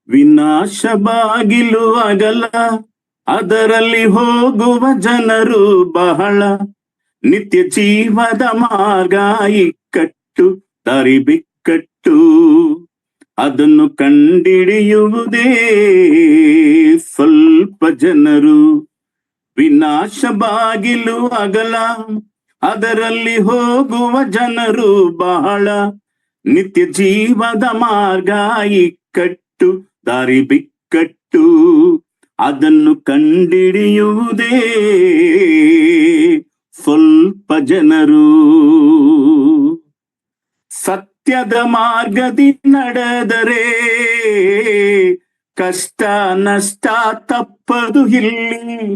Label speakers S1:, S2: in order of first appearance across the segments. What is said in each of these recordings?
S1: ವಿನಾಶ ಬಾಗಿಲು ಅಗಲ, ಅದರಲ್ಲಿ ಹೋಗುವ ಜನರು ಬಹಳ. ನಿತ್ಯ ಜೀವದ ಮಾರ್ಗ ಇಕ್ಕಟ್ಟು, ದಾರಿ ಬಿಕ್ಕಟ್ಟು, ಅದನ್ನು ಕಂಡಿಡಿಯುವುದೇ ಸ್ವಲ್ಪ ಜನರು. ವಿನಾಶ ಬಾಗಿಲು ಅಗಲ, ಅದರಲ್ಲಿ ಹೋಗುವ ಜನರು ಬಹಳ. ನಿತ್ಯ ಜೀವದ ಮಾರ್ಗ ಇಕ್ಕಟ್ಟು, ದಾರಿ ಬಿಕ್ಕಟ್ಟು, ಅದನ್ನು ಕಂಡಿಡಿಯುವುದೇ ಸ್ವಲ್ಪ ಜನರು. ಸತ್ಯದ ಮಾರ್ಗದಿ ನಡೆದರೆ ಕಷ್ಟ ನಷ್ಟ ತಪ್ಪದು ಇಲ್ಲಿ.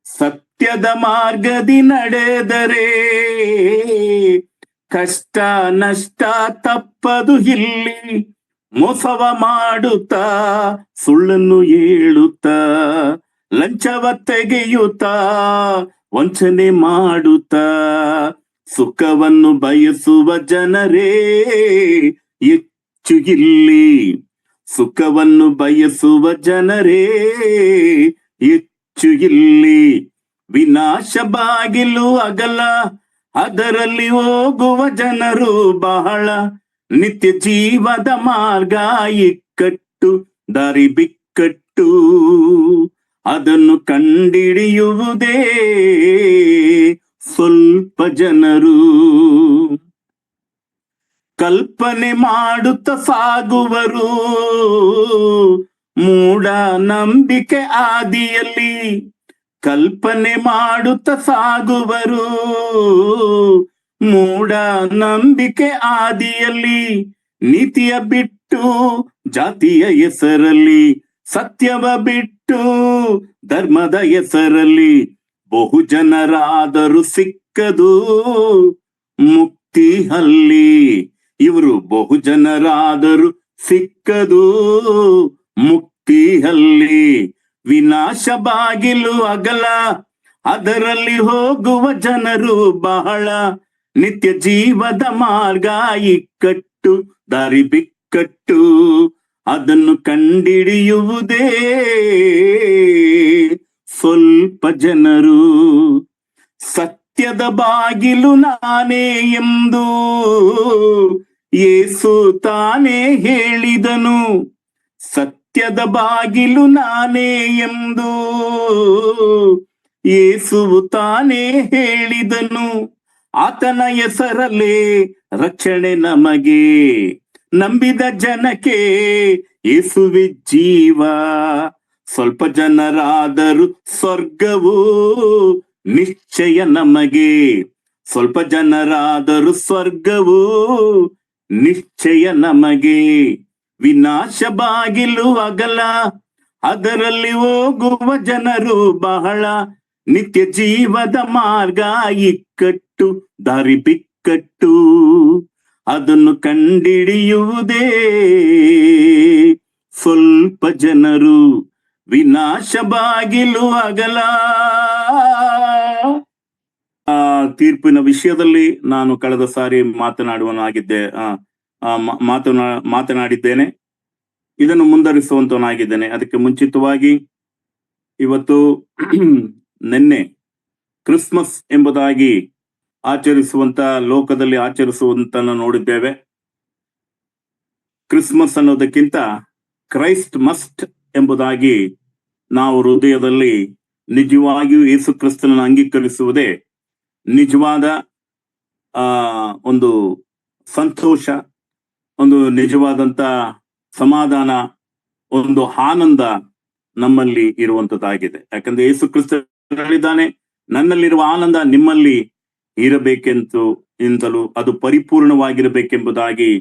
S1: ಸತ್ಯದ ಮಾರ್ಗದಿ ನಡೆದರೆ ಕಷ್ಟ ನಷ್ಟ ತಪ್ಪದು ಇಲ್ಲಿ. ಮೋಸವ ಮಾಡುತ್ತಾ, ಸುಳ್ಳನ್ನು ಹೇಳುತ್ತಾ, ಲಂಚವ ತೆಗೆಯುತ್ತಾ, ವಂಚನೆ ಮಾಡುತ್ತಾ, ಸುಖವನ್ನು ಬಯಸುವ ಜನರೇ ಹೆಚ್ಚು ಇಲ್ಲಿ. ಸುಖವನ್ನು ಬಯಸುವ ಜನರೇ ಹೆಚ್ಚು ಇಲ್ಲಿ. ವಿನಾಶ ಬಾಗಿಲು ಅಗಲ, ಅದರಲ್ಲಿ ಹೋಗುವ ಜನರು ಬಹಳ. ನಿತ್ಯ ಜೀವದ ಮಾರ್ಗ ಇಕ್ಕಟ್ಟು, ದಾರಿ ಬಿಕ್ಕಟ್ಟು, ಅದನ್ನು ಕಂಡಿಡಿಯುವುದೇ ಸ್ವಲ್ಪ ಜನರು. ಕಲ್ಪನೆ ಮಾಡುತ್ತ ಸಾಗುವರು ಮೂಢ ನಂಬಿಕೆ ಆದಿಯಲ್ಲಿ. ಕಲ್ಪನೆ ಮಾಡುತ್ತ ಸಾಗುವರು ಮೂಢ ನಂಬಿಕೆ ಆದಿಯಲ್ಲಿ. ನೀತಿಯ ಬಿಟ್ಟು ಜಾತಿಯ ಹೆಸರಲ್ಲಿ, ಸತ್ಯವ ಬಿಟ್ಟು ಧರ್ಮದ ಹೆಸರಲ್ಲಿ, ಬಹು ಜನರಾದರೂ ಸಿಕ್ಕದು ಮುಕ್ತಿ ಅಲ್ಲಿ. ಇವರು ಬಹು ಜನರಾದರೂ ಸಿಕ್ಕದು ಮುಕ್ತಿ ಅಲ್ಲಿ. ವಿನಾಶ ಬಾಗಿಲು ಅಗಲ, ಅದರಲ್ಲಿ ಹೋಗುವ ಜನರು ಬಹಳ. ನಿತ್ಯ ಜೀವದ ಮಾರ್ಗ ಇಕ್ಕಟ್ಟು, ದಾರಿ ಬಿಕ್ಕಟ್ಟು, ಅದನ್ನು ಕಂಡಿಡಿಯುವುದೇ ಸ್ವಲ್ಪ ಜನರು. ಸತ್ಯದ ಬಾಗಿಲು ನಾನೇ ಎಂದು ಯೇಸು ತಾನೇ ಹೇಳಿದನು. ಸತ್ಯದ ಬಾಗಿಲು ನಾನೇ ಎಂದು ಯೇಸುವು ತಾನೇ ಹೇಳಿದನು. ಆತನ ಹೆಸರಲ್ಲೇ ರಕ್ಷಣೆ ನಮಗೆ, ನಂಬಿದ ಜನಕ್ಕೆ ಯೇಸುವೆ ಜೀವ. ಸ್ವಲ್ಪ ಜನರಾದರೂ ಸ್ವರ್ಗವು ನಿಶ್ಚಯ ನಮಗೆ. ಸ್ವಲ್ಪ ಜನರಾದರೂ ಸ್ವರ್ಗವು ನಿಶ್ಚಯ ನಮಗೆ. ವಿನಾಶ ಬಾಗಿಲು ಅಗಲ, ಅದರಲ್ಲಿ ಹೋಗುವ ಜನರು ಬಹಳ. ನಿತ್ಯ ಜೀವದ ಮಾರ್ಗ ಇಕ್ಕಟ್ಟು, ದಾರಿ ಬಿಕ್ಕಟ್ಟು, ಅದನ್ನು ಕಂಡಿಡಿಯುವುದೇ ಸ್ವಲ್ಪ ಜನರು. ವಿನಾಶ ಬಾಗಿಲು ಅಗಲ. ತೀರ್ಪಿನ ವಿಷಯದಲ್ಲಿ ನಾನು ಕಳೆದ ಸಾರಿ ಮಾತನಾಡಿದ್ದೇನೆ. ಇದನ್ನು ಮುಂದುವರಿಸುವಂತವನಾಗಿದ್ದೇನೆ. ಅದಕ್ಕೆ ಮುಂಚಿತವಾಗಿ ಇವತ್ತು ನಿನ್ನೆ ಕ್ರಿಸ್ಮಸ್ ಎಂಬುದಾಗಿ ಲೋಕದಲ್ಲಿ ಆಚರಿಸುವಂತ ನೋಡಿದ್ದೇವೆ. ಕ್ರಿಸ್ಮಸ್ ಅನ್ನೋದಕ್ಕಿಂತ ಕ್ರೈಸ್ಟ್ ಮಸ್ಟ್ ಎಂಬುದಾಗಿ ನಾವು ಹೃದಯದಲ್ಲಿ ನಿಜವಾಗಿಯೂ ಯೇಸು ಕ್ರಿಸ್ತನನ್ನು ಅಂಗೀಕರಿಸುವುದೇ ನಿಜವಾದ ಒಂದು ಸಂತೋಷ, ಒಂದು ನಿಜವಾದಂತ ಸಮಾಧಾನ, ಒಂದು ಆನಂದ ನಮ್ಮಲ್ಲಿ ಇರುವಂತದ್ದಾಗಿದೆ. ಯಾಕಂದ್ರೆ ಯೇಸು ಕ್ರಿಸ್ತ ಹೇಳಿದ್ದಾನೆ, ನನ್ನಲ್ಲಿರುವ ಆನಂದ ನಿಮ್ಮಲ್ಲಿ ಇಂತಲೂ ಅದು ಪರಿಪೂರ್ಣವಾಗಿರಬೇಕೆಂಬುದಾಗಿ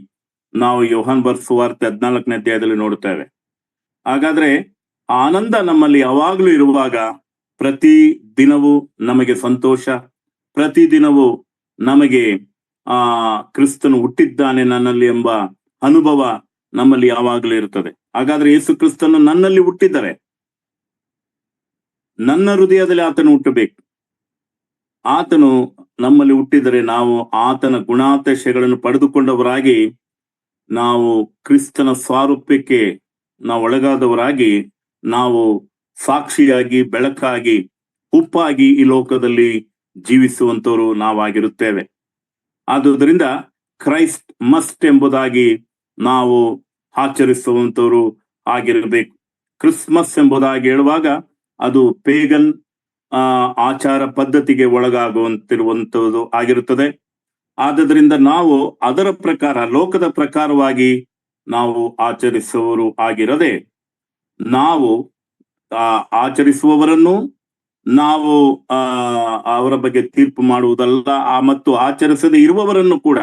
S1: ನಾವು ಯೋಹಾನ್ ಬರೆದ ಸುವಾರ್ತೆ 14ನೇ ಅಧ್ಯಾಯದಲ್ಲಿ ನೋಡುತ್ತೇವೆ. ಹಾಗಾದ್ರೆ ಆನಂದ ನಮ್ಮಲ್ಲಿ ಯಾವಾಗ್ಲೂ ಇರುವಾಗ ಪ್ರತಿ ದಿನವೂ ನಮಗೆ ಸಂತೋಷ, ಪ್ರತಿ ದಿನವೂ ನಮಗೆ ಕ್ರಿಸ್ತನು ಹುಟ್ಟಿದ್ದಾನೆ ನನ್ನಲ್ಲಿ ಎಂಬ ಅನುಭವ ನಮ್ಮಲ್ಲಿ ಯಾವಾಗಲೂ ಇರುತ್ತದೆ. ಹಾಗಾದ್ರೆ ಯೇಸು ಕ್ರಿಸ್ತನು ನನ್ನಲ್ಲಿ ಹುಟ್ಟಿದ್ದಾರೆ, ನನ್ನ ಹೃದಯದಲ್ಲಿ ಆತನು ಹುಟ್ಟಬೇಕು. ಆತನು ನಮ್ಮಲ್ಲಿ ಹುಟ್ಟಿದರೆ ನಾವು ಆತನ ಗುಣಾತಿಶಯಗಳನ್ನು ಪಡೆದುಕೊಂಡವರಾಗಿ ನಾವು ಕ್ರಿಸ್ತನ ಸ್ವಾರೂಪ್ಯಕ್ಕೆ ನಾವು ಒಳಗಾದವರಾಗಿ ನಾವು ಸಾಕ್ಷಿಯಾಗಿ, ಬೆಳಕಾಗಿ, ಉಪ್ಪಾಗಿ ಈ ಲೋಕದಲ್ಲಿ ಜೀವಿಸುವಂತವರು ನಾವಾಗಿರುತ್ತೇವೆ. ಆದುದರಿಂದ ಕ್ರೈಸ್ಟ್ ಮಸ್ಟ್ ಎಂಬುದಾಗಿ ನಾವು ಆಚರಿಸುವಂತವರು ಆಗಿರಬೇಕು. ಕ್ರಿಸ್ಮಸ್ ಎಂಬುದಾಗಿ ಹೇಳುವಾಗ ಅದು ಪೇಗನ್ ಆಚಾರ ಪದ್ಧತಿಗೆ ಒಳಗಾಗುವಂತಿರುವಂತದ್ದು ಆಗಿರುತ್ತದೆ. ಆದುದರಿಂದ ನಾವು ಅದರ ಪ್ರಕಾರ, ಲೋಕದ ಪ್ರಕಾರವಾಗಿ ನಾವು ಆಚರಿಸುವವರು ಆಗಿರದೆ, ನಾವು ಆಚರಿಸುವವರನ್ನು ನಾವು ಅವರ ಬಗ್ಗೆ ತೀರ್ಪು ಮಾಡುವುದಲ್ಲ, ಮತ್ತು ಆಚರಿಸದೆ ಇರುವವರನ್ನು ಕೂಡ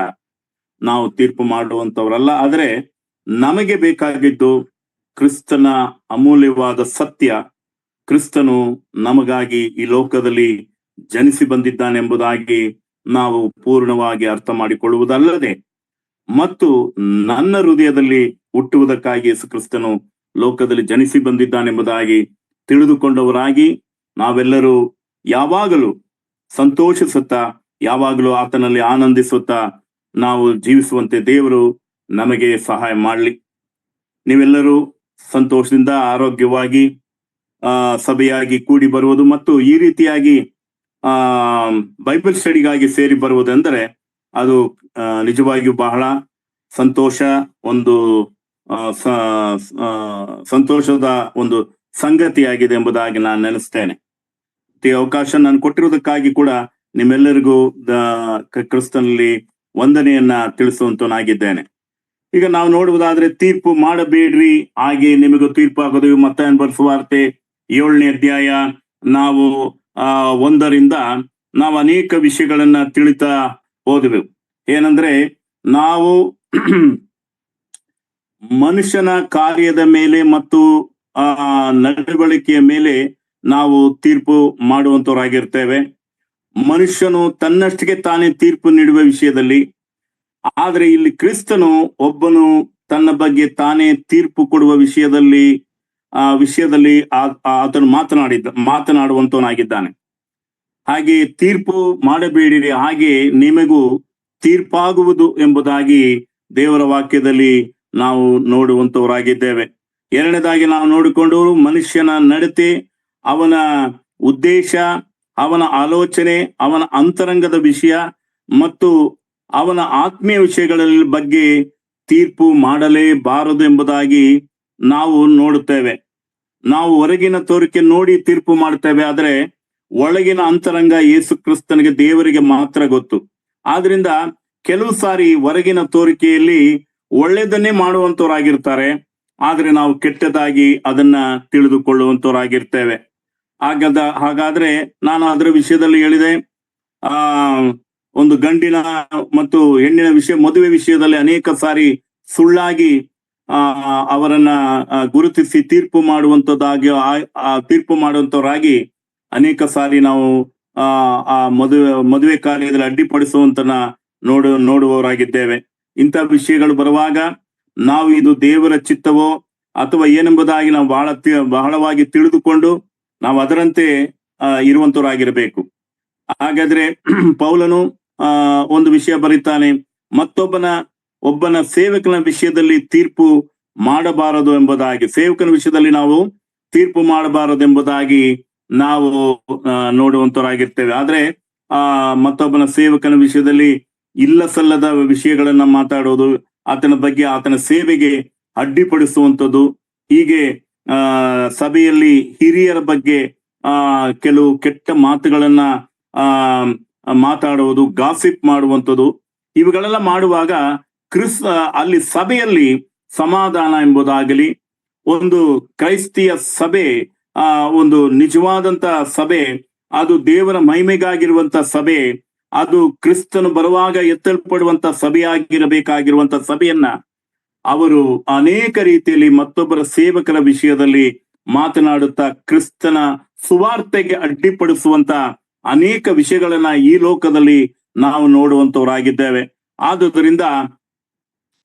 S1: ನಾವು ತೀರ್ಪು ಮಾಡುವಂತವರಲ್ಲ. ಆದರೆ ನಮಗೆ ಬೇಕಾಗಿದ್ದು ಕ್ರಿಸ್ತನ ಅಮೂಲ್ಯವಾದ ಸತ್ಯ. ಕ್ರಿಸ್ತನು ನಮಗಾಗಿ ಈ ಲೋಕದಲ್ಲಿ ಜನಿಸಿ ಬಂದಿದ್ದಾನೆಂಬುದಾಗಿ ನಾವು ಪೂರ್ಣವಾಗಿ ಅರ್ಥ ಮಾಡಿಕೊಳ್ಳುವುದಲ್ಲದೆ, ಮತ್ತು ನನ್ನ ಹೃದಯದಲ್ಲಿ ಹುಟ್ಟುವುದಕ್ಕಾಗಿ ಯೇಸು ಕ್ರಿಸ್ತನು ಲೋಕದಲ್ಲಿ ಜನಿಸಿ ಬಂದಿದ್ದಾನೆಂಬುದಾಗಿ ತಿಳಿದುಕೊಂಡವರಾಗಿ ನಾವೆಲ್ಲರೂ ಯಾವಾಗಲೂ ಸಂತೋಷಿಸುತ್ತಾ, ಯಾವಾಗಲೂ ಆತನಲ್ಲಿ ಆನಂದಿಸುತ್ತಾ ನಾವು ಜೀವಿಸುವಂತೆ ದೇವರು ನಮಗೆ ಸಹಾಯ ಮಾಡಲಿ. ನೀವೆಲ್ಲರೂ ಸಂತೋಷದಿಂದ ಆರೋಗ್ಯವಾಗಿ ಸಭೆಯಾಗಿ ಕೂಡಿ ಬರುವುದು ಮತ್ತು ಈ ರೀತಿಯಾಗಿ ಬೈಬಲ್ ಸ್ಟಡಿಗಾಗಿ ಸೇರಿ ಬರುವುದೆಂದರೆ ಅದು ನಿಜವಾಗಿಯೂ ಬಹಳ ಸಂತೋಷ, ಒಂದು ಸಂತೋಷದ ಒಂದು ಸಂಗತಿಯಾಗಿದೆ ಎಂಬುದಾಗಿ ನಾನು ನೆನೆಸ್ತೇನೆ. ಈ ಅವಕಾಶ ನಾನು ಕೊಟ್ಟಿರುವುದಕ್ಕಾಗಿ ಕೂಡ ನಿಮ್ಮೆಲ್ಲರಿಗೂ ಕ್ರಿಸ್ತನಲ್ಲಿ ವಂದನೆಯನ್ನ ತಿಳಿಸುವಂತನಾಗಿದ್ದೇನೆ. ಈಗ ನಾವು ನೋಡುವುದಾದ್ರೆ, ತೀರ್ಪು ಮಾಡಬೇಡ್ರಿ, ಹಾಗೆ ನಿಮಗೂ ತೀರ್ಪು ಆಗೋದು. ಮತ್ತಾಯನ ಬರೆದ ಸುವಾರ್ತೆ 7ನೇ ಅಧ್ಯಾಯ ನಾವು 1ರಿಂದ ನಾವು ಅನೇಕ ವಿಷಯಗಳನ್ನ ತಿಳಿತಾ ಹೋದೆವು. ಏನಂದ್ರೆ, ನಾವು ಮನುಷ್ಯನ ಕಾರ್ಯದ ಮೇಲೆ ಮತ್ತು ನಡವಳಿಕೆಯ ಮೇಲೆ ನಾವು ತೀರ್ಪು ಮಾಡುವಂತವರಾಗಿರ್ತೇವೆ. ಮನುಷ್ಯನು ತನ್ನಷ್ಟಿಗೆ ತಾನೇ ತೀರ್ಪು ನೀಡುವ ವಿಷಯದಲ್ಲಿ, ಆದ್ರೆ ಇಲ್ಲಿ ಕ್ರಿಸ್ತನು ಒಬ್ಬನು ತನ್ನ ಬಗ್ಗೆ ತಾನೇ ತೀರ್ಪು ಕೊಡುವ ವಿಷಯದಲ್ಲಿ ಆತನು ಮಾತನಾಡುವಂತವನಾಗಿದ್ದಾನೆ. ಹಾಗೆ ತೀರ್ಪು ಮಾಡಬೇಡಿರಿ, ಹಾಗೆ ನಿಮಗೂ ತೀರ್ಪಾಗುವುದು ಎಂಬುದಾಗಿ ದೇವರ ವಾಕ್ಯದಲ್ಲಿ ನಾವು ನೋಡುವಂತವರಾಗಿದ್ದೇವೆ. ಎರಡನೇದಾಗಿ ನಾವು ನೋಡಿಕೊಂಡವರು ಮನುಷ್ಯನ ನಡತೆ, ಅವನ ಉದ್ದೇಶ, ಅವನ ಆಲೋಚನೆ, ಅವನ ಅಂತರಂಗದ ವಿಷಯ ಮತ್ತು ಅವನ ಆತ್ಮೀಯ ವಿಷಯಗಳ ಬಗ್ಗೆ ತೀರ್ಪು ಮಾಡಲೇಬಾರದು ಎಂಬುದಾಗಿ ನಾವು ನೋಡುತ್ತೇವೆ. ನಾವು ಹೊರಗಿನ ತೋರಿಕೆ ನೋಡಿ ತೀರ್ಪು ಮಾಡ್ತೇವೆ, ಆದ್ರೆ ಒಳಗಿನ ಅಂತರಂಗ ಯೇಸು ಕ್ರಿಸ್ತನಿಗೆ, ದೇವರಿಗೆ ಮಾತ್ರ ಗೊತ್ತು. ಆದ್ರಿಂದ ಕೆಲವು ಸಾರಿ ಹೊರಗಿನ ತೋರಿಕೆಯಲ್ಲಿ ಒಳ್ಳೆಯದನ್ನೇ ಮಾಡುವಂತವರಾಗಿರ್ತಾರೆ, ಆದ್ರೆ ನಾವು ಕೆಟ್ಟದಾಗಿ ಅದನ್ನ ತಿಳಿದುಕೊಳ್ಳುವಂತವರಾಗಿರ್ತೇವೆ. ಹಾಗಾದ್ರೆ ನಾನು ಅದರ ವಿಷಯದಲ್ಲಿ ಹೇಳಿದೆ, ಒಂದು ಗಂಡಿನ ಮತ್ತು ಹೆಣ್ಣಿನ ವಿಷಯ, ಮದುವೆ ವಿಷಯದಲ್ಲಿ ಅನೇಕ ಸಾರಿ ಸುಳ್ಳಾಗಿ ಅವರನ್ನ ಗುರುತಿಸಿ ತೀರ್ಪು ಮಾಡುವಂತವರಾಗಿ ಅನೇಕ ಸಾರಿ ನಾವು ಆ ಮದುವೆ ಕಾರ್ಯದಲ್ಲಿ ಅಡ್ಡಿಪಡಿಸುವಂತನ ನೋಡುವವರಾಗಿದ್ದೇವೆ. ಇಂಥ ವಿಷಯಗಳು ಬರುವಾಗ ನಾವು ಇದು ದೇವರ ಚಿತ್ತವೋ ಅಥವಾ ಏನೆಂಬುದಾಗಿ ನಾವು ಬಹಳವಾಗಿ ತಿಳಿದುಕೊಂಡು ನಾವು ಅದರಂತೆ ಇರುವಂತವರಾಗಿರಬೇಕು. ಹಾಗಾದ್ರೆ ಪೌಲನು ಒಂದು ವಿಷಯ ಬರೀತಾನೆ, ಒಬ್ಬನ ಸೇವಕನ ವಿಷಯದಲ್ಲಿ ತೀರ್ಪು ಮಾಡಬಾರದು ಎಂಬುದಾಗಿ, ಸೇವಕನ ವಿಷಯದಲ್ಲಿ ನಾವು ತೀರ್ಪು ಮಾಡಬಾರದು ಎಂಬುದಾಗಿ ನಾವು ನೋಡುವಂತವರಾಗಿರ್ತೇವೆ. ಆದ್ರೆ ಮತ್ತೊಬ್ಬನ ಸೇವಕನ ವಿಷಯದಲ್ಲಿ ಇಲ್ಲ ಸಲ್ಲದ ವಿಷಯಗಳನ್ನ ಮಾತಾಡೋದು, ಆತನ ಬಗ್ಗೆ, ಆತನ ಸೇವೆಗೆ ಅಡ್ಡಿಪಡಿಸುವಂಥದ್ದು, ಹೀಗೆ ಸಭೆಯಲ್ಲಿ ಹಿರಿಯರ ಬಗ್ಗೆ ಕೆಲವು ಕೆಟ್ಟ ಮಾತುಗಳನ್ನ ಮಾತಾಡುವುದು, ಗಾಸಿಪ್ ಮಾಡುವಂಥದ್ದು, ಇವುಗಳೆಲ್ಲ ಮಾಡುವಾಗ ಅಲ್ಲಿ ಸಭೆಯಲ್ಲಿ ಸಮಾಧಾನ ಎಂಬುದಾಗಲಿ, ಒಂದು ಕ್ರೈಸ್ತಿಯ ಸಭೆ, ಒಂದು ನಿಜವಾದಂತ ಸಭೆ, ಅದು ದೇವರ ಮಹಿಮೆಗಾಗಿರುವಂತ ಸಭೆ, ಅದು ಕ್ರಿಸ್ತನು ಬರುವಾಗ ಎತ್ತಲ್ಪಡುವಂತ ಸಭೆಯಾಗಿರಬೇಕಾಗಿರುವಂತ ಸಭೆಯನ್ನ ಅವರು ಅನೇಕ ರೀತಿಯಲ್ಲಿ ಮತ್ತೊಬ್ಬರ ಸೇವಕರ ವಿಷಯದಲ್ಲಿ ಮಾತನಾಡುತ್ತಾ ಕ್ರಿಸ್ತನ ಸುವಾರ್ತೆಗೆ ಅಡ್ಡಿಪಡಿಸುವಂತ ಅನೇಕ ವಿಷಯಗಳನ್ನ ಈ ಲೋಕದಲ್ಲಿ ನಾವು ನೋಡುವಂತವರಾಗಿದ್ದೇವೆ. ಆದುದರಿಂದ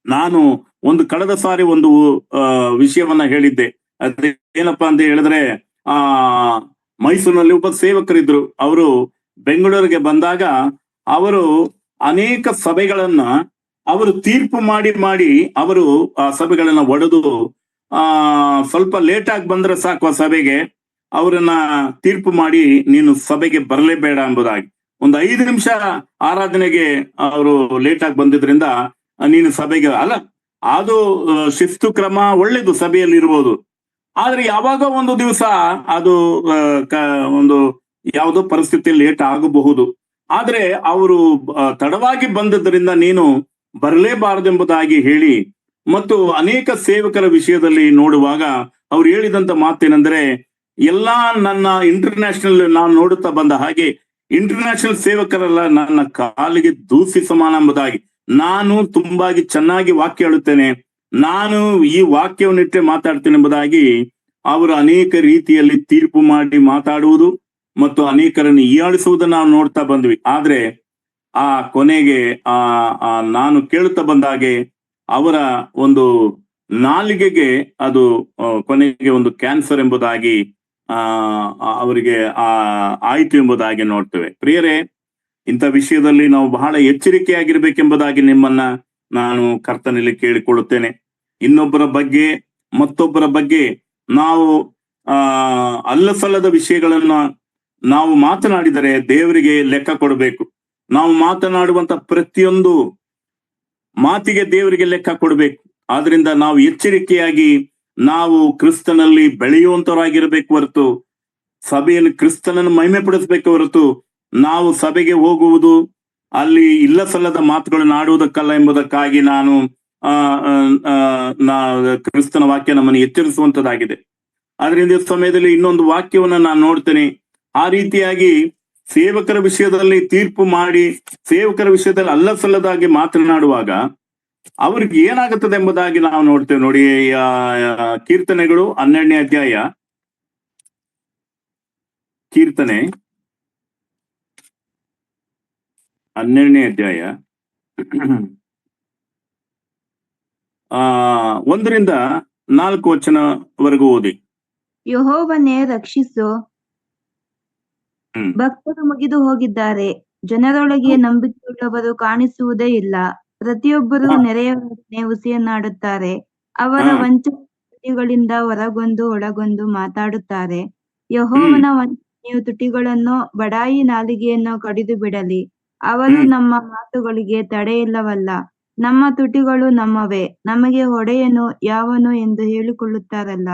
S1: ನಾನು ಕಳೆದ ಸಾರಿ ಒಂದು ವಿಷಯವನ್ನ ಹೇಳಿದ್ದೆ. ಅದೇನಪ್ಪಾ ಅಂತ ಹೇಳಿದ್ರೆ, ಮೈಸೂರಿನಲ್ಲಿ ಒಬ್ಬ ಸೇವಕರಿದ್ರು. ಅವರು ಬೆಂಗಳೂರಿಗೆ ಬಂದಾಗ ಅವರು ಅನೇಕ ಸಭೆಗಳನ್ನ ಅವರು ತೀರ್ಪು ಮಾಡಿ ಅವರು ಆ ಸಭೆಗಳನ್ನ ಒಡೆದು ಸ್ವಲ್ಪ ಲೇಟ್ ಆಗಿ ಬಂದ್ರೆ ಸಾಕು ಆ ಸಭೆಗೆ, ಅವರನ್ನ ತೀರ್ಪು ಮಾಡಿ ನೀನು ಸಭೆಗೆ ಬರಲೇಬೇಡ ಎಂಬುದಾಗಿ. ಒಂದು 5 ನಿಮಿಷ ಆರಾಧನೆಗೆ ಅವರು ಲೇಟ್ ಆಗಿ ಬಂದಿದ್ರಿಂದ ನೀನು ಸಭೆಗೆ ಅಲ್ಲ, ಅದು ಶಿಸ್ತು ಕ್ರಮ ಒಳ್ಳೇದು, ಸಭೆಯಲ್ಲಿ ಇರ್ಬೋದು. ಆದ್ರೆ ಯಾವಾಗ ಒಂದು ದಿವಸ ಅದು ಒಂದು ಯಾವುದೋ ಪರಿಸ್ಥಿತಿ ಲೇಟ್ ಆಗಬಹುದು. ಆದ್ರೆ ಅವರು ತಡವಾಗಿ ಬಂದದ್ರಿಂದ ನೀನು ಬರಲೇಬಾರದೆಂಬುದಾಗಿ ಹೇಳಿ, ಮತ್ತು ಅನೇಕ ಸೇವಕರ ವಿಷಯದಲ್ಲಿ ನೋಡುವಾಗ ಅವ್ರು ಹೇಳಿದಂತ ಮಾತೇನೆಂದ್ರೆ, ಎಲ್ಲಾ ನನ್ನ ಇಂಟರ್ನ್ಯಾಷನಲ್ ನಾನು ನೋಡುತ್ತಾ ಬಂದ ಹಾಗೆ ಇಂಟರ್ನ್ಯಾಷನಲ್ ಸೇವಕರೆಲ್ಲ ನನ್ನ ಕಾಲಿಗೆ ದೂಸಿ ಸಮಾನ ಎಂಬುದಾಗಿ, ನಾನು ತುಂಬಾಗಿ ಚೆನ್ನಾಗಿ ವಾಕ್ಯ ಹೇಳುತ್ತೇನೆ, ನಾನು ಈ ವಾಕ್ಯವನ್ನಿಟ್ಟೆ ಮಾತಾಡ್ತೇನೆ ಎಂಬುದಾಗಿ ಅವರು ಅನೇಕ ರೀತಿಯಲ್ಲಿ ತೀರ್ಪು ಮಾಡಿ ಮಾತಾಡುವುದು ಮತ್ತು ಅನೇಕರನ್ನು ಹೀಯಾಳಿಸುವುದನ್ನು ನಾವು ನೋಡ್ತಾ ಬಂದ್ವಿ. ಆದ್ರೆ ಆ ಕೊನೆಗೆ ನಾನು ಕೇಳುತ್ತಾ ಬಂದಾಗೆ ಅವರ ಒಂದು ನಾಲಿಗೆಗೆ ಅದು ಕೊನೆಗೆ ಒಂದು ಕ್ಯಾನ್ಸರ್ ಎಂಬುದಾಗಿ ಅವರಿಗೆ ಆಯ್ತು ಎಂಬುದಾಗಿ ನೋಡ್ತೇವೆ. ಪ್ರಿಯರೇ, ಇಂಥ ವಿಷಯದಲ್ಲಿ ನಾವು ಬಹಳ ಎಚ್ಚರಿಕೆಯಾಗಿರ್ಬೇಕೆಂಬುದಾಗಿ ನಿಮ್ಮನ್ನ ನಾನು ಕರ್ತನಲ್ಲಿ ಕೇಳಿಕೊಳ್ಳುತ್ತೇನೆ. ಇನ್ನೊಬ್ಬರ ಬಗ್ಗೆ ಮತ್ತೊಬ್ಬರ ಬಗ್ಗೆ ನಾವು ಅಲ್ಲಸಲ್ಲದ ವಿಷಯಗಳನ್ನ ನಾವು ಮಾತನಾಡಿದರೆ ದೇವರಿಗೆ ಲೆಕ್ಕ ಕೊಡಬೇಕು. ನಾವು ಮಾತನಾಡುವಂತ ಪ್ರತಿಯೊಂದು ಮಾತಿಗೆ ದೇವರಿಗೆ ಲೆಕ್ಕ ಕೊಡಬೇಕು. ಆದ್ರಿಂದ ನಾವು ಎಚ್ಚರಿಕೆಯಾಗಿ ನಾವು ಕ್ರಿಸ್ತನಲ್ಲಿ ಬೆಳೆಯುವಂತವರಾಗಿರ್ಬೇಕು ಹೊರತು, ಸಭೆಯಲ್ಲಿ ಕ್ರಿಸ್ತನನ್ನು ಮಹಿಮೆ ಪಡಿಸ್ಬೇಕು ಹೊರತು, ನಾವು ಸಭೆಗೆ ಹೋಗುವುದು ಅಲ್ಲಿ ಇಲ್ಲ ಸಲ್ಲದ ಮಾತುಗಳನ್ನು ಆಡುವುದಕ್ಕಲ್ಲ ಎಂಬುದಕ್ಕಾಗಿ ನಾನು ಕ್ರಿಸ್ತನ ವಾಕ್ಯ ನಮ್ಮನ್ನು ಎಚ್ಚರಿಸುವಂತದ್ದಾಗಿದೆ. ಆದ್ರಿಂದ ಈ ಸಮಯದಲ್ಲಿ ಇನ್ನೊಂದು ವಾಕ್ಯವನ್ನ ನಾನು ನೋಡ್ತೇನೆ. ಆ ರೀತಿಯಾಗಿ ಸೇವಕರ ವಿಷಯದಲ್ಲಿ ತೀರ್ಪು ಮಾಡಿ, ಸೇವಕರ ವಿಷಯದಲ್ಲಿ ಅಲ್ಲ ಸಲ್ಲದಾಗಿ ಮಾತನಾಡುವಾಗ ಅವ್ರಿಗೆ ಏನಾಗುತ್ತದೆ ಎಂಬುದಾಗಿ ನಾವು ನೋಡ್ತೇವೆ. ನೋಡಿ, ಕೀರ್ತನೆಗಳು 12ನೇ ಅಧ್ಯಾಯ, ಕೀರ್ತನೆ 12ನೇ ಅಧ್ಯಾಯ 1-4 ವಚನವರೆಗೂ ಓದಿ.
S2: ಯೆಹೋವನೇ ರಕ್ಷಿಸು, ಭಕ್ತರು ಮುಗಿದು ಹೋಗಿದ್ದಾರೆ, ಜನರೊಳಗೆ ನಂಬಿಕೆಯುಳ್ಳವರು ಕಾಣಿಸುವುದೇ ಇಲ್ಲ. ಪ್ರತಿಯೊಬ್ಬರು ನೆರೆಯವರೊಡನೆ ಹುಸಿಯನ್ನಾಡುತ್ತಾರೆ, ಅವರ ವಂಚನೆಗಳಿಂದ ಹೊರಗೊಂದು ಒಳಗೊಂದು ಮಾತಾಡುತ್ತಾರೆ. ಯೆಹೋವನ ವಂಚನೆಯು ತುಟಿಗಳನ್ನು ಬಡಾಯಿ ನಾಲಿಗೆಯನ್ನು ಕಡಿದು ಬಿಡಲಿ. ಅವರು ನಮ್ಮ ಮಾತುಗಳಿಗೆ ತಡೆಯಿಲ್ಲವಲ್ಲ. ನಮ್ಮ ತುಟಿಗಳು ನಮ್ಮವೇ, ನಮಗೆ ಹೊಡೆಯನು ಯಾವನು ಎಂದು ಹೇಳಿಕೊಳ್ಳುತ್ತಾರಲ್ಲ.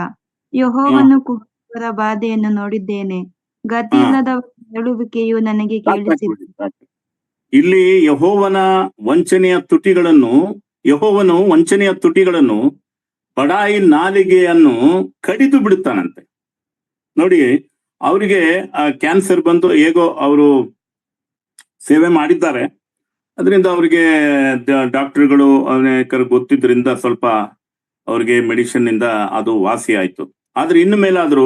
S2: ಯೆಹೋವನು ಕುಗ್ಗುವವರ ಬಾಧೆಯನ್ನು ನೋಡಿದ್ದೇನೆ, ಗತಿಯಿಲ್ಲದವರ ಹೇಳುವಿಕೆಯು ನನಗೆ ಕೇಳಿಸಿದೆ.
S1: ಇಲ್ಲಿ ಯೆಹೋವನು ವಂಚನೆಯ ತುಟಿಗಳನ್ನು ಬಡಾಯಿ ನಾಲಿಗೆಯನ್ನು ಕಡಿದು ಬಿಡುತ್ತಾನಂತೆ. ನೋಡಿ, ಅವರಿಗೆ ಕ್ಯಾನ್ಸರ್ ಬಂದು ಹೇಗೋ ಅವರು ಸೇವೆ ಮಾಡಿದ್ದಾರೆ. ಅದರಿಂದ ಅವರಿಗೆ ಡಾಕ್ಟರ್ಗಳು ಅನೇಕರು ಗೊತ್ತಿದ್ರಿಂದ ಸ್ವಲ್ಪ ಅವ್ರಿಗೆ ಮೆಡಿಸಿನ್ ಇಂದ ಅದು ವಾಸಿ ಆಯ್ತು. ಆದ್ರೆ ಇನ್ನು ಮೇಲಾದ್ರೂ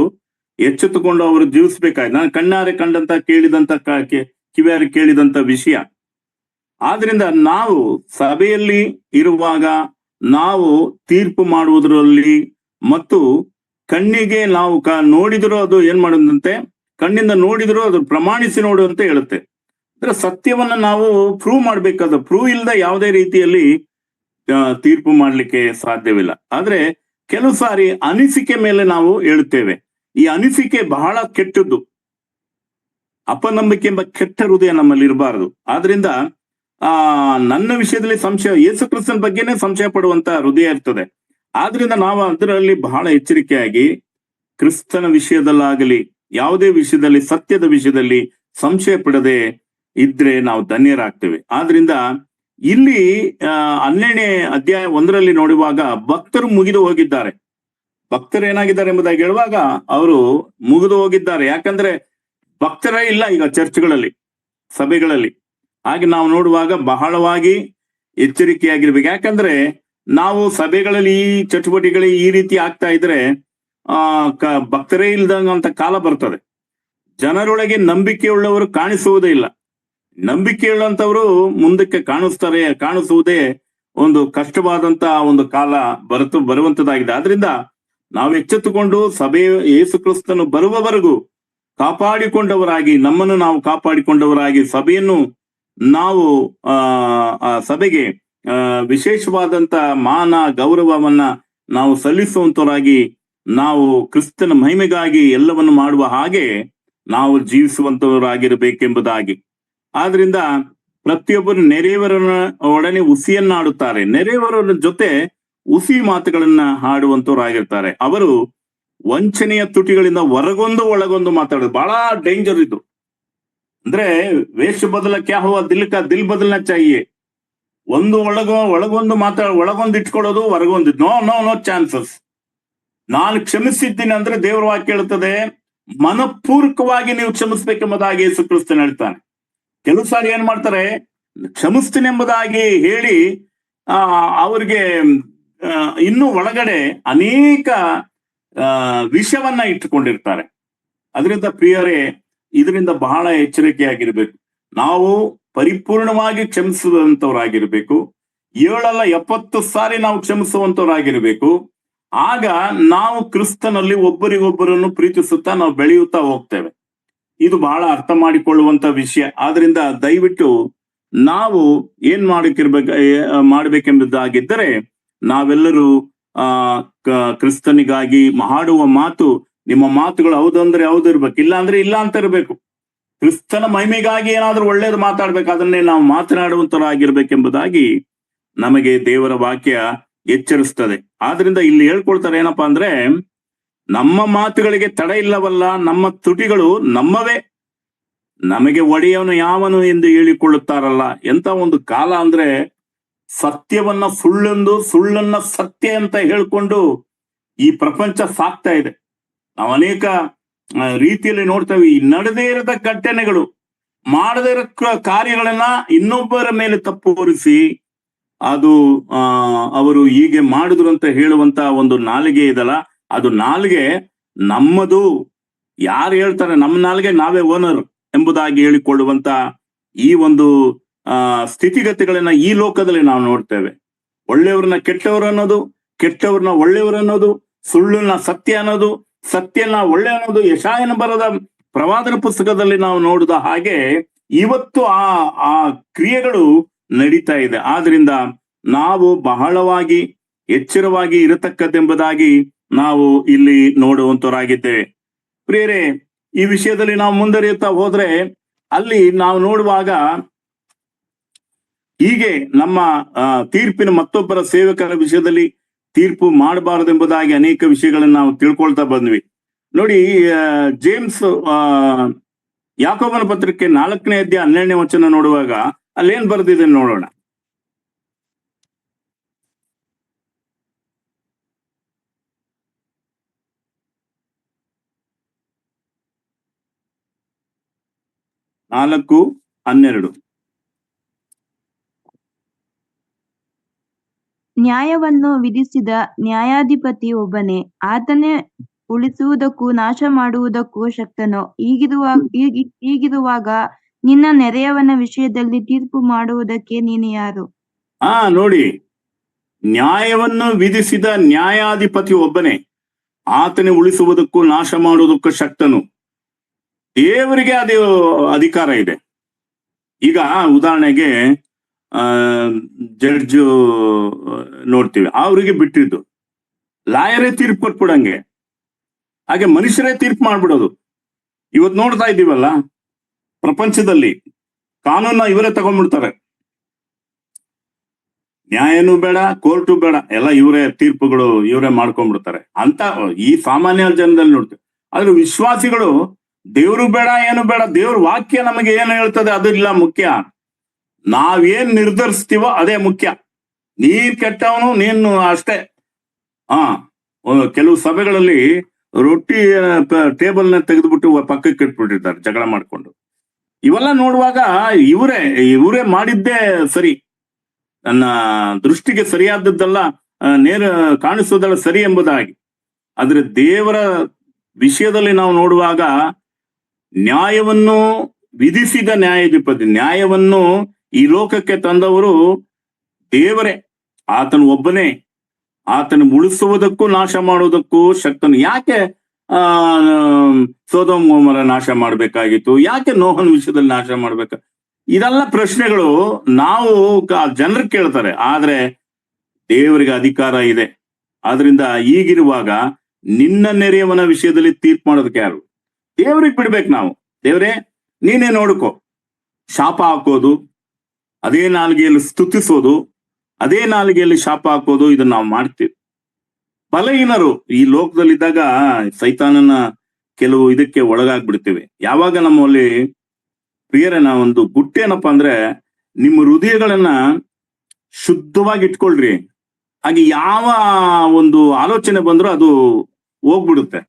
S1: ಎಚ್ಚೆತ್ತುಕೊಂಡು ಅವರು ಜೀವಿಸ್ಬೇಕಾಯ್ತು. ನಾನು ಕಣ್ಣಾರೆ ಕಂಡಂತ ಕೇಳಿದಂತ ಕಿವಿಯಾರೆ ಕೇಳಿದಂತ ವಿಷಯ. ಆದ್ರಿಂದ ನಾವು ಸಭೆಯಲ್ಲಿ ಇರುವಾಗ ನಾವು ತೀರ್ಪು ಮಾಡುವುದರಲ್ಲಿ ಮತ್ತು ಕಣ್ಣಿಗೆ ನಾವು ನೋಡಿದ್ರು ಅದು ಏನ್ ಮಾಡೋದಂತೆ, ಕಣ್ಣಿಂದ ನೋಡಿದ್ರು ಅದು ಪ್ರಮಾಣಿಸಿ ನೋಡು ಅಂತ ಹೇಳುತ್ತೆ. ಅಂದ್ರೆ ಸತ್ಯವನ್ನ ನಾವು ಪ್ರೂವ್ ಮಾಡ್ಬೇಕಾದ, ಪ್ರೂವ್ ಇಲ್ಲದ ಯಾವುದೇ ರೀತಿಯಲ್ಲಿ ತೀರ್ಪು ಮಾಡ್ಲಿಕ್ಕೆ ಸಾಧ್ಯವಿಲ್ಲ. ಆದ್ರೆ ಕೆಲವು ಸಾರಿ ಅನಿಸಿಕೆ ಮೇಲೆ ನಾವು ಹೇಳುತ್ತೇವೆ. ಈ ಅನಿಸಿಕೆ ಬಹಳ ಕೆಟ್ಟದ್ದು. ಅಪನಂಬಿಕೆ ಎಂಬ ಕೆಟ್ಟ ಹೃದಯ ನಮ್ಮಲ್ಲಿ ಇರಬಾರದು. ಆದ್ರಿಂದ ನನ್ನ ವಿಷಯದಲ್ಲಿ ಸಂಶಯ, ಯೇಸು ಕ್ರಿಸ್ತನ ಬಗ್ಗೆನೇ ಸಂಶಯ ಪಡುವಂತ ಹೃದಯ ಇರ್ತದೆ. ಆದ್ರಿಂದ ನಾವು ಅದರಲ್ಲಿ ಬಹಳ ಎಚ್ಚರಿಕೆಯಾಗಿ ಕ್ರಿಸ್ತನ ವಿಷಯದಲ್ಲಾಗಲಿ ಯಾವುದೇ ವಿಷಯದಲ್ಲಿ, ಸತ್ಯದ ವಿಷಯದಲ್ಲಿ ಸಂಶಯ ಪಡದೆ ಇದ್ರೆ ನಾವು ಧನ್ಯರಾಗ್ತೇವೆ. ಆದ್ರಿಂದ ಇಲ್ಲಿ 12ನೇ ಅಧ್ಯಾಯ 1ರಲ್ಲಿ ನೋಡುವಾಗ ಭಕ್ತರು ಮುಗಿದು ಹೋಗಿದ್ದಾರೆ. ಭಕ್ತರು ಏನಾಗಿದ್ದಾರೆ ಎಂಬುದಾಗಿ ಹೇಳುವಾಗ ಅವರು ಮುಗಿದು ಹೋಗಿದ್ದಾರೆ. ಯಾಕಂದ್ರೆ ಭಕ್ತರೇ ಇಲ್ಲ ಈಗ ಚರ್ಚ್ಗಳಲ್ಲಿ, ಸಭೆಗಳಲ್ಲಿ. ಹಾಗೆ ನಾವು ನೋಡುವಾಗ ಬಹಳವಾಗಿ ಎಚ್ಚರಿಕೆಯಾಗಿರ್ಬೇಕು. ಯಾಕಂದ್ರೆ ನಾವು ಸಭೆಗಳಲ್ಲಿ ಈ ಚಟುವಟಿಕೆಗಳು ಈ ರೀತಿ ಆಗ್ತಾ ಇದ್ರೆ ಭಕ್ತರೇ ಇಲ್ದಂತ ಕಾಲ ಬರ್ತದೆ. ಜನರೊಳಗೆ ನಂಬಿಕೆಯುಳ್ಳವರು ಕಾಣಿಸುವುದೇ ಇಲ್ಲ. ನಂಬಿಕೆಯುಳ್ಳಂತವರು ಮುಂದಕ್ಕೆ ಕಾಣಿಸುವುದೇ ಒಂದು ಕಷ್ಟವಾದಂತ ಒಂದು ಕಾಲ ಬರುವಂತದ್ದಾಗಿದೆ. ಆದ್ರಿಂದ ನಾವು ಎಚ್ಚೆತ್ತುಕೊಂಡು ಸಭೆಯ ಯೇಸು ಕ್ರಿಸ್ತನು ಬರುವವರೆಗೂ ಕಾಪಾಡಿಕೊಂಡವರಾಗಿ, ನಮ್ಮನ್ನು ನಾವು ಕಾಪಾಡಿಕೊಂಡವರಾಗಿ, ಸಭೆಯನ್ನು ನಾವು ಸಭೆಗೆ ವಿಶೇಷವಾದಂತ ಮಾನ ಗೌರವವನ್ನ ನಾವು ಸಲ್ಲಿಸುವಂತವರಾಗಿ, ನಾವು ಕ್ರಿಸ್ತನ ಮಹಿಮೆಗಾಗಿ ಎಲ್ಲವನ್ನು ಮಾಡುವ ಹಾಗೆ ನಾವು ಜೀವಿಸುವಂತವರಾಗಿರಬೇಕೆಂಬುದಾಗಿ. ಆದ್ರಿಂದ ಪ್ರತಿಯೊಬ್ಬರು ನೆರೆಯವರನ್ನ ಒಡನೆ ಹುಸಿಯನ್ನಾಡುತ್ತಾರೆ. ನೆರೆಯವರ ಜೊತೆ ಹುಸಿ ಮಾತುಗಳನ್ನ ಹಾಡುವಂತವರಾಗಿರ್ತಾರೆ. ಅವರು ವಂಚನೆಯ ತುಟಿಗಳಿಂದ ಹೊರಗೊಂದು ಒಳಗೊಂದು ಮಾತಾಡೋದು ಬಹಳ ಡೇಂಜರ್ ಇದು. ಅಂದ್ರೆ ವೇಷ ಬದಲ ಕ್ಯಾ ಹುವಾ ದಿಲ್ ಕಾ ದಿಲ್ ಬದಲ್ನ ಚಾಹಿಯೆ. ಒಂದು ಒಳಗೊಂದು ಒಳಗೊಂದು ಇಟ್ಕೊಳ್ಳೋದು, ಹೊರಗೊಂದು ನೋ ನೋ ನೋ ಚಾನ್ಸಸ್. ನಾನು ಕ್ಷಮಿಸಿದ್ದೀನಿ ಅಂದ್ರೆ ದೇವರ ವಾಕ್ಯ ಹೇಳ್ತದೆ, ಮನಪೂರ್ವಕವಾಗಿ ನೀವು ಕ್ಷಮಿಸ್ಬೇಕೆಂಬುದಾಗಿ ಯೇಸು ಕ್ರಿಸ್ತನು ಹೇಳ್ತಾನೆ. ಕೆಲವು ಸಾರಿ ಏನ್ ಮಾಡ್ತಾರೆ, ಕ್ಷಮಿಸ್ತೀನಿ ಎಂಬುದಾಗಿ ಹೇಳಿ ಅವ್ರಿಗೆ ಇನ್ನು ಒಳಗಡೆ ಅನೇಕ ವಿಷವನ್ನ ಇಟ್ಟುಕೊಂಡಿರ್ತಾರೆ. ಅದರಿಂದ ಪ್ರಿಯರೇ, ಇದರಿಂದ ಬಹಳ ಎಚ್ಚರಿಕೆಯಾಗಿರ್ಬೇಕು. ನಾವು ಪರಿಪೂರ್ಣವಾಗಿ ಕ್ಷಮಿಸುವಂತವರಾಗಿರ್ಬೇಕು. 7 ಅಲ್ಲ 70 ಸಾರಿ ನಾವು ಕ್ಷಮಿಸುವಂತವರಾಗಿರ್ಬೇಕು. ಆಗ ನಾವು ಕ್ರಿಸ್ತನಲ್ಲಿ ಒಬ್ಬರಿಗೊಬ್ಬರನ್ನು ಪ್ರೀತಿಸುತ್ತಾ ನಾವು ಬೆಳೆಯುತ್ತಾ ಹೋಗ್ತೇವೆ. ಇದು ಬಹಳ ಅರ್ಥ ಮಾಡಿಕೊಳ್ಳುವಂತ ವಿಷಯ. ಆದ್ರಿಂದ ದಯವಿಟ್ಟು ನಾವು ಏನ್ ಮಾಡ್ಬೇಕೆಂಬುದಾಗಿದ್ದರೆ, ನಾವೆಲ್ಲರೂ ಕ್ರಿಸ್ತನಿಗಾಗಿ ಹಾಡುವ ಮಾತು, ನಿಮ್ಮ ಮಾತುಗಳು ಹೌದಂದ್ರೆ ಹೌದು ಇರ್ಬೇಕು, ಇಲ್ಲ ಅಂದ್ರೆ ಇಲ್ಲ ಅಂತ ಇರ್ಬೇಕು. ಕ್ರಿಸ್ತನ ಮಹಿಮೆಗಾಗಿ ಏನಾದ್ರೂ ಒಳ್ಳೇದು ಮಾತಾಡ್ಬೇಕು, ಅದನ್ನೇ ನಾವು ಮಾತನಾಡುವಂತರಾಗಿರ್ಬೇಕೆಂಬುದಾಗಿ ನಮಗೆ ದೇವರ ವಾಕ್ಯ ಎಚ್ಚರಿಸ್ತದೆ. ಆದ್ರಿಂದ ಇಲ್ಲಿ ಹೇಳ್ಕೊಳ್ತಾರೆ ಏನಪ್ಪಾ ಅಂದ್ರೆ, ನಮ್ಮ ಮಾತುಗಳಿಗೆ ತಡೆ ಇಲ್ಲವಲ್ಲ, ನಮ್ಮ ತುಟಿಗಳು ನಮ್ಮವೇ, ನಮಗೆ ಒಡೆಯವನು ಯಾವನು ಎಂದು ಹೇಳಿಕೊಳ್ಳುತ್ತಾರಲ್ಲ. ಎಂತ ಒಂದು ಕಾಲ ಅಂದ್ರೆ, ಸತ್ಯವನ್ನ ಸುಳ್ಳೆಂದು, ಸುಳ್ಳನ್ನ ಸತ್ಯ ಅಂತ ಹೇಳ್ಕೊಂಡು ಈ ಪ್ರಪಂಚ ಸಾಕ್ತಾ ಇದೆ. ನಾವು ಅನೇಕ ರೀತಿಯಲ್ಲಿ ನೋಡ್ತೇವೆ. ಈ ನಡೆದೇ ಇರದ ಘಟನೆಗಳು, ಮಾಡದೇ ಇರೋ ಕಾರ್ಯಗಳನ್ನ ಇನ್ನೊಬ್ಬರ ಮೇಲೆ ತಪ್ಪು ಹೊರಿಸಿ ಅದು ಅವರು ಹೀಗೆ ಮಾಡಿದ್ರು ಅಂತ ಹೇಳುವಂತ ಒಂದು ನಾಲಿಗೆ ಇದಲ್ಲ, ಅದು ನಾಲಿಗೆ ನಮ್ಮದು. ಯಾರು ಹೇಳ್ತಾರೆ ನಮ್ಮ ನಾಲಿಗೆ ನಾವೇ ಓನರ್ ಎಂಬುದಾಗಿ ಹೇಳಿಕೊಳ್ಳುವಂತ ಈ ಒಂದು ಸ್ಥಿತಿಗತಿಗಳನ್ನ ಈ ಲೋಕದಲ್ಲಿ ನಾವು ನೋಡ್ತೇವೆ. ಒಳ್ಳೆಯವ್ರನ್ನ ಕೆಟ್ಟವರು ಅನ್ನೋದು, ಕೆಟ್ಟವ್ರನ್ನ ಒಳ್ಳೆಯವರು ಅನ್ನೋದು, ಸುಳ್ಳನ್ನ ಸತ್ಯ ಅನ್ನೋದು, ಸತ್ಯನ ಒಳ್ಳೆ ಅನ್ನೋದು ಯೆಶಾಯನ ಬರೆದ ಪ್ರವಾದನ ಪುಸ್ತಕದಲ್ಲಿ ನಾವು ನೋಡಿದ ಹಾಗೆ ಇವತ್ತು ಆ ಕ್ರಿಯೆಗಳು ನಡೀತಾ ಇದೆ. ಆದ್ರಿಂದ ನಾವು ಬಹಳವಾಗಿ ಎಚ್ಚರವಾಗಿ ಇರತಕ್ಕದ್ದೆಂಬುದಾಗಿ ನಾವು ಇಲ್ಲಿ ನೋಡುವಂತವರಾಗಿದ್ದೇವೆ. ಪ್ರಿಯರೇ, ಈ ವಿಷಯದಲ್ಲಿ ನಾವು ಮುಂದುವರಿಯುತ್ತಾ ಹೋದ್ರೆ ಅಲ್ಲಿ ನಾವು ನೋಡುವಾಗ ಹೀಗೆ ನಮ್ಮ ತೀರ್ಪಿನ ಮತ್ತೊಬ್ಬರ ಸೇವಕರ ವಿಷಯದಲ್ಲಿ ತೀರ್ಪು ಮಾಡಬಾರದೆಂಬುದಾಗಿ ಅನೇಕ ವಿಷಯಗಳನ್ನು ನಾವು ತಿಳ್ಕೊಳ್ತಾ ಬಂದ್ವಿ. ನೋಡಿ, ಜೇಮ್ಸ್ ಯಾಕೋಬನ ಪತ್ರಿಕೆ 4ನೇ ಅಧ್ಯಾಯ 12ನೇ ವಚನ ನೋಡುವಾಗ ಅಲ್ಲೇನ್ ಬರೆದಿದೆ ನೋಡೋಣ. ನಾಲ್ಕು 12.
S2: ನ್ಯಾಯವನ್ನು ವಿಧಿಸಿದ ನ್ಯಾಯಾಧಿಪತಿ ಒಬ್ಬನೇ, ಆತನೇ ಉಳಿಸುವುದಕ್ಕೂ ನಾಶ ಮಾಡುವುದಕ್ಕೂ ಶಕ್ತನು. ಹೀಗಿರುವಾಗ ನಿನ್ನ ನೆರೆಯವನ ವಿಷಯದಲ್ಲಿ ತೀರ್ಪು ಮಾಡುವುದಕ್ಕೆ ನೀನು ಯಾರು?
S1: ನೋಡಿ, ನ್ಯಾಯವನ್ನು ವಿಧಿಸಿದ ನ್ಯಾಯಾಧಿಪತಿ ಒಬ್ಬನೇ, ಆತನೇ ಉಳಿಸುವುದಕ್ಕೂ ನಾಶ ಮಾಡುವುದಕ್ಕೂ ಶಕ್ತನು. ದೇವರಿಗೆ ಅದು ಅಧಿಕಾರ ಇದೆ. ಈಗ ಉದಾಹರಣೆಗೆ ಜಡ್ಜ್ ನೋಡ್ತೀವಿ, ಅವ್ರಿಗೆ ಬಿಟ್ಟಿದ್ದು, ಲಾಯರೇ ತೀರ್ಪು ಕೊಟ್ಬಿಡಂಗೆ, ಹಾಗೆ ಮನುಷ್ಯರೇ ತೀರ್ಪು ಮಾಡ್ಬಿಡೋದು. ಇವತ್ತು ನೋಡ್ತಾ ಇದ್ದೀವಲ್ಲ, ಪ್ರಪಂಚದಲ್ಲಿ ಕಾನೂನ ಇವರೇ ತಗೊಂಡ್ಬಿಡ್ತಾರೆ. ನ್ಯಾಯನೂ ಬೇಡ, ಕೋರ್ಟು ಬೇಡ, ಎಲ್ಲ ಇವರೇ ತೀರ್ಪುಗಳು ಇವರೇ ಮಾಡ್ಕೊಂಡ್ಬಿಡ್ತಾರೆ ಅಂತ ಈ ಸಾಮಾನ್ಯ ಜನದಲ್ಲಿ ನೋಡ್ತೀವಿ. ಆದ್ರೆ ವಿಶ್ವಾಸಿಗಳು ದೇವ್ರು ಬೇಡ, ಏನು ಬೇಡ, ದೇವ್ರ ವಾಕ್ಯ ನಮಗೆ ಏನು ಹೇಳ್ತದೆ ಅದು ಇಲ್ಲ ಮುಖ್ಯ. ನಾವೇನ್ ನಿರ್ಧರಿಸ್ತೀವೋ ಅದೇ ಮುಖ್ಯ. ನೀನ್ ಕೆಟ್ಟವನು, ನೀನು ಅಷ್ಟೇ. ಕೆಲವು ಸಭೆಗಳಲ್ಲಿ ರೊಟ್ಟಿ ಟೇಬಲ್ನ ತೆಗೆದುಬಿಟ್ಟು ಪಕ್ಕಕ್ಕೆ ಇಟ್ಬಿಟ್ಟಿರ್ತಾರೆ ಜಗಳ ಮಾಡ್ಕೊಂಡು. ಇವೆಲ್ಲ ನೋಡುವಾಗ ಇವರೇ ಮಾಡಿದ್ದೇ ಸರಿ, ನನ್ನ ದೃಷ್ಟಿಗೆ ಸರಿಯಾದದ್ದಲ್ಲ, ನೇರ ಕಾಣಿಸೋದಲ್ಲ ಸರಿ ಎಂಬುದಾಗಿ. ಆದ್ರೆ ದೇವರ ವಿಷಯದಲ್ಲಿ ನಾವು ನೋಡುವಾಗ ನ್ಯಾಯವನ್ನು ವಿಧಿಸಿದ ನ್ಯಾಯಾಧಿಪತಿ, ನ್ಯಾಯವನ್ನು ಈ ಲೋಕಕ್ಕೆ ತಂದವರು ದೇವರೇ, ಆತನು ಒಬ್ಬನೇ. ಆತನು ಉಳಿಸುವುದಕ್ಕೂ ನಾಶ ಮಾಡುವುದಕ್ಕೂ ಶಕ್ತನು. ಯಾಕೆ ಸೊದೋಮ್ ಗೊಮೋರ ನಾಶ ಮಾಡ್ಬೇಕಾಗಿತ್ತು? ಯಾಕೆ ನೋಹನ ವಿಷಯದಲ್ಲಿ ನಾಶ ಮಾಡ್ಬೇಕ? ಇದೆಲ್ಲ ಪ್ರಶ್ನೆಗಳು ನಾವು ಜನರು ಕೇಳ್ತಾರೆ. ಆದ್ರೆ ದೇವರಿಗೆ ಅಧಿಕಾರ ಇದೆ. ಆದ್ರಿಂದ ಈಗಿರುವಾಗ ನಿನ್ನ ನೆರೆಯವನ ವಿಷಯದಲ್ಲಿ ತೀರ್ಪು ಮಾಡೋದಕ್ಕೆ ಯಾರು? ದೇವ್ರಿಗೆ ಬಿಡ್ಬೇಕು ನಾವು. ದೇವ್ರೇ ನೀನೇ ನೋಡ್ಕೋ. ಶಾಪ ಹಾಕೋದು, ಅದೇ ನಾಲಿಗೆಯಲ್ಲಿ ಸ್ತುತಿಸೋದು, ಅದೇ ನಾಲಿಗೆಯಲ್ಲಿ ಶಾಪ ಹಾಕೋದು, ಇದನ್ನ ನಾವು ಮಾಡ್ತೀವಿ. ಬಲಹೀನರು ಈ ಲೋಕದಲ್ಲಿದ್ದಾಗ ಸೈತಾನನ ಕೆಲವು ಇದಕ್ಕೆ ಒಳಗಾಗ್ಬಿಡ್ತೀವಿ. ಯಾವಾಗ ನಮ್ಮಲ್ಲಿ ಪ್ರಿಯರನ ಒಂದು ಗುಟ್ಟೇನಪ್ಪ ಅಂದ್ರೆ, ನಿಮ್ಮ ಹೃದಯಗಳನ್ನ ಶುದ್ಧವಾಗಿ ಇಟ್ಕೊಳ್ರಿ. ಹಾಗೆ ಯಾವ ಒಂದು ಆಲೋಚನೆ ಬಂದ್ರೂ ಅದು ಹೋಗ್ಬಿಡುತ್ತೆ.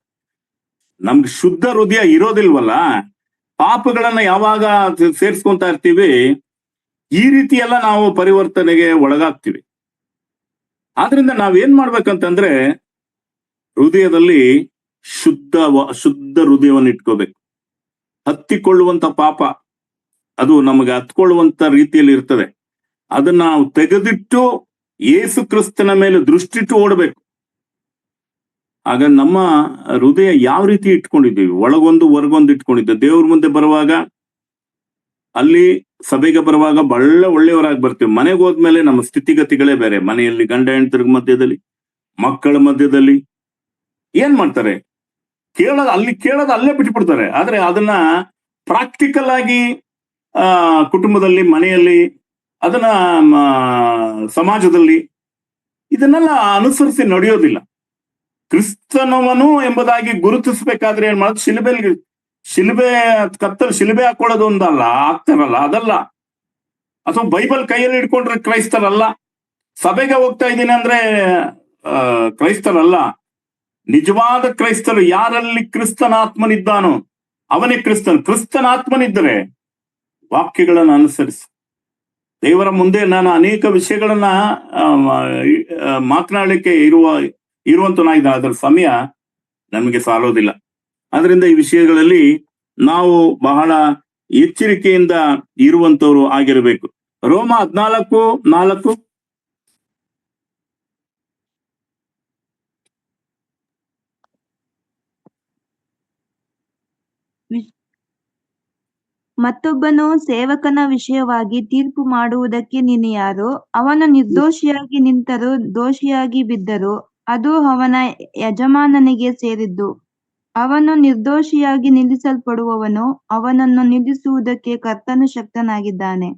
S1: ನಮ್ಗೆ ಶುದ್ಧ ಹೃದಯ ಇರೋದಿಲ್ವಲ್ಲ, ಪಾಪಗಳನ್ನ ಯಾವಾಗ ಸೇರ್ಸ್ಕೊಂತ ಇರ್ತೀವಿ, ಈ ರೀತಿ ಎಲ್ಲ ನಾವು ಪರಿವರ್ತನೆಗೆ ಒಳಗಾಗ್ತೀವಿ. ಆದ್ರಿಂದ ನಾವೇನ್ ಮಾಡ್ಬೇಕಂತಂದ್ರೆ, ಹೃದಯದಲ್ಲಿ ಶುದ್ಧ ಹೃದಯವನ್ನು ಇಟ್ಕೋಬೇಕು. ಹತ್ತಿಕೊಳ್ಳುವಂತ ಪಾಪ ಅದು ನಮಗೆ ಹತ್ಕೊಳ್ಳುವಂತ ರೀತಿಯಲ್ಲಿ ಇರ್ತದೆ. ಅದನ್ನ ನಾವು ತೆಗೆದಿಟ್ಟು ಯೇಸು ಕ್ರಿಸ್ತನ ಮೇಲೆ ದೃಷ್ಟಿಟ್ಟು ಓಡಬೇಕು. ಆಗ ನಮ್ಮ ಹೃದಯ ಯಾವ ರೀತಿ ಇಟ್ಕೊಂಡಿದ್ದೀವಿ, ಒಳಗೊಂದು ಹೊರಗೊಂದು ಇಟ್ಕೊಂಡಿದ್ದೇವೆ. ದೇವ್ರ ಮುಂದೆ ಬರುವಾಗ, ಅಲ್ಲಿ ಸಭೆಗೆ ಬರುವಾಗ ಒಳ್ಳೆಯವರಾಗಿ ಬರ್ತೀವಿ. ಮನೆಗೆ ಹೋದ್ಮೇಲೆ ನಮ್ಮ ಸ್ಥಿತಿಗತಿಗಳೇ ಬೇರೆ. ಮನೆಯಲ್ಲಿ ಗಂಡ ಹೆಂಡತಿರ ಮಧ್ಯದಲ್ಲಿ, ಮಕ್ಕಳ ಮಧ್ಯದಲ್ಲಿ ಏನ್ ಮಾಡ್ತಾರೆ? ಕೇಳೋದು ಅಲ್ಲೇ ಬಿಟ್ಬಿಡ್ತಾರೆ. ಆದ್ರೆ ಅದನ್ನ ಪ್ರಾಕ್ಟಿಕಲ್ ಆಗಿ ಕುಟುಂಬದಲ್ಲಿ, ಮನೆಯಲ್ಲಿ, ಅದನ್ನ ಸಮಾಜದಲ್ಲಿ ಇದನ್ನೆಲ್ಲ ಅನುಸರಿಸಿ ನಡೆಯೋದಿಲ್ಲ. ಕ್ರಿಸ್ತನವನು ಎಂಬುದಾಗಿ ಗುರುತಿಸ್ಬೇಕಾದ್ರೆ ಏನ್ ಮಾಡೋದು? ಶಿಲುಬೆ ಹಾಕೊಳ್ಳೋದು ಒಂದಲ್ಲ, ಆಗ್ತಾರಲ್ಲ ಅದಲ್ಲ. ಅಥವಾ ಬೈಬಲ್ ಕೈಯಲ್ಲಿ ಇಟ್ಕೊಂಡ್ರೆ ಕ್ರೈಸ್ತರಲ್ಲ. ಸಭೆಗೆ ಹೋಗ್ತಾ ಇದ್ದೀನಿ ಅಂದ್ರೆ ಕ್ರೈಸ್ತರಲ್ಲ. ನಿಜವಾದ ಕ್ರೈಸ್ತರು ಯಾರಲ್ಲಿ ಕ್ರಿಸ್ತನ ಆತ್ಮನಿದ್ದಾನೋ ಅವನೇ ಕ್ರಿಸ್ತನ ಆತ್ಮನಿದ್ದರೆ ವಾಕ್ಯಗಳನ್ನು ಅನುಸರಿಸಿ. ದೇವರ ಮುಂದೆ ನಾನು ಅನೇಕ ವಿಷಯಗಳನ್ನ ಮಾತನಾಡಲಿಕ್ಕೆ ಇರುವಂತನಾಗಿದ್ದಾನೆ. ಅದರ ಸಮಯ ನಮಗೆ ಸಾಲೋದಿಲ್ಲ. ಆದ್ರಿಂದ ಈ ವಿಷಯಗಳಲ್ಲಿ ನಾವು ಬಹಳ ಎಚ್ಚರಿಕೆಯಿಂದ ಇರುವಂತವ್ರು ಆಗಿರಬೇಕು. ರೋಮ 14:4.
S2: ಮತ್ತೊಬ್ಬನು ಸೇವಕನ ವಿಷಯವಾಗಿ ತೀರ್ಪು ಮಾಡುವುದಕ್ಕೆ ನೀನು ಯಾರು? ಅವನು ನಿರ್ದೋಷಿಯಾಗಿ ನಿಂತರೂ ದೋಷಿಯಾಗಿ ಬಿದ್ದರೂ ಅದು ಅವನ ಯಜಮಾನನಿಗೆ ಸೇರಿದ್ದು. ಅವನು ನಿರ್ದೋಷಿಯಾಗಿ ನಿಲ್ಲಿಸಲ್ಪಡುವವನು, ಅವನನ್ನು ನಿಲ್ಲಿಸುವುದಕ್ಕೆ ಕರ್ತನು ಶಕ್ತನಾಗಿದ್ದಾನೆ.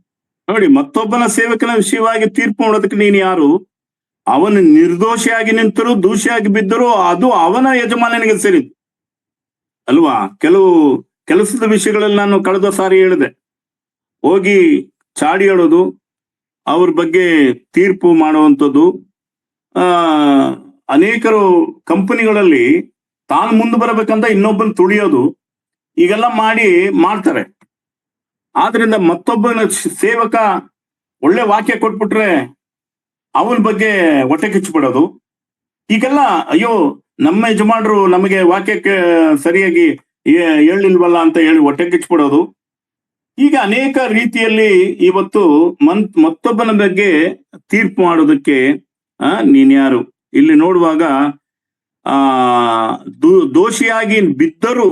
S1: ನೋಡಿ, ಮತ್ತೊಬ್ಬನ ಸೇವಕನ ವಿಷಯವಾಗಿ ತೀರ್ಪು ಮಾಡೋದಕ್ಕೆ ನೀನು ಯಾರು? ಅವನು ನಿರ್ದೋಷಿಯಾಗಿ ನಿಂತರೂ ದೋಷಿಯಾಗಿ ಬಿದ್ದರೂ ಅದು ಅವನ ಯಜಮಾನನಿಗೆ ಸೇರಿದ್ದು ಅಲ್ವಾ? ಕೆಲಸದ ವಿಷಯಗಳಲ್ಲಿ ನಾನು ಕಳೆದ ಸಾರಿ ಹೇಳಿದೆ, ಹೋಗಿ ಚಾಡಿ ಹೇಳೋದು, ಅವ್ರ ಬಗ್ಗೆ ತೀರ್ಪು ಮಾಡುವಂಥದ್ದು. ಅನೇಕರು ಕಂಪನಿಗಳಲ್ಲಿ ತಾನು ಮುಂದೆ ಬರಬೇಕಂತ ಇನ್ನೊಬ್ಬನ ತುಳಿಯೋದು, ಈಗೆಲ್ಲ ಮಾಡ್ತಾರೆ. ಆದ್ರಿಂದ ಮತ್ತೊಬ್ಬನ ಸೇವಕ ಒಳ್ಳೆ ವಾಕ್ಯ ಕೊಟ್ಬಿಟ್ರೆ ಅವನ ಬಗ್ಗೆ ಹೊಟ್ಟೆ ಕಿಚ್ಚಿಬಿಡೋದು. ಈಗೆಲ್ಲ ಅಯ್ಯೋ ನಮ್ಮ ಯಜಮಾನರು ನಮಗೆ ವಾಕ್ಯಕ್ಕೆ ಸರಿಯಾಗಿ ಹೇಳಿಲ್ವಲ್ಲ ಅಂತ ಹೇಳಿ ಹೊಟ್ಟೆ ಕಿಚ್ಚಿಬಿಡೋದು. ಈಗ ಅನೇಕ ರೀತಿಯಲ್ಲಿ ಇವತ್ತು ಮತ್ತೊಬ್ಬನ ಬಗ್ಗೆ ತೀರ್ಪು ಮಾಡೋದಕ್ಕೆ ನೀನ್ ಯಾರು? ಇಲ್ಲಿ ನೋಡುವಾಗ ದೋಷಿಯಾಗಿ ಬಿದ್ದರೂ,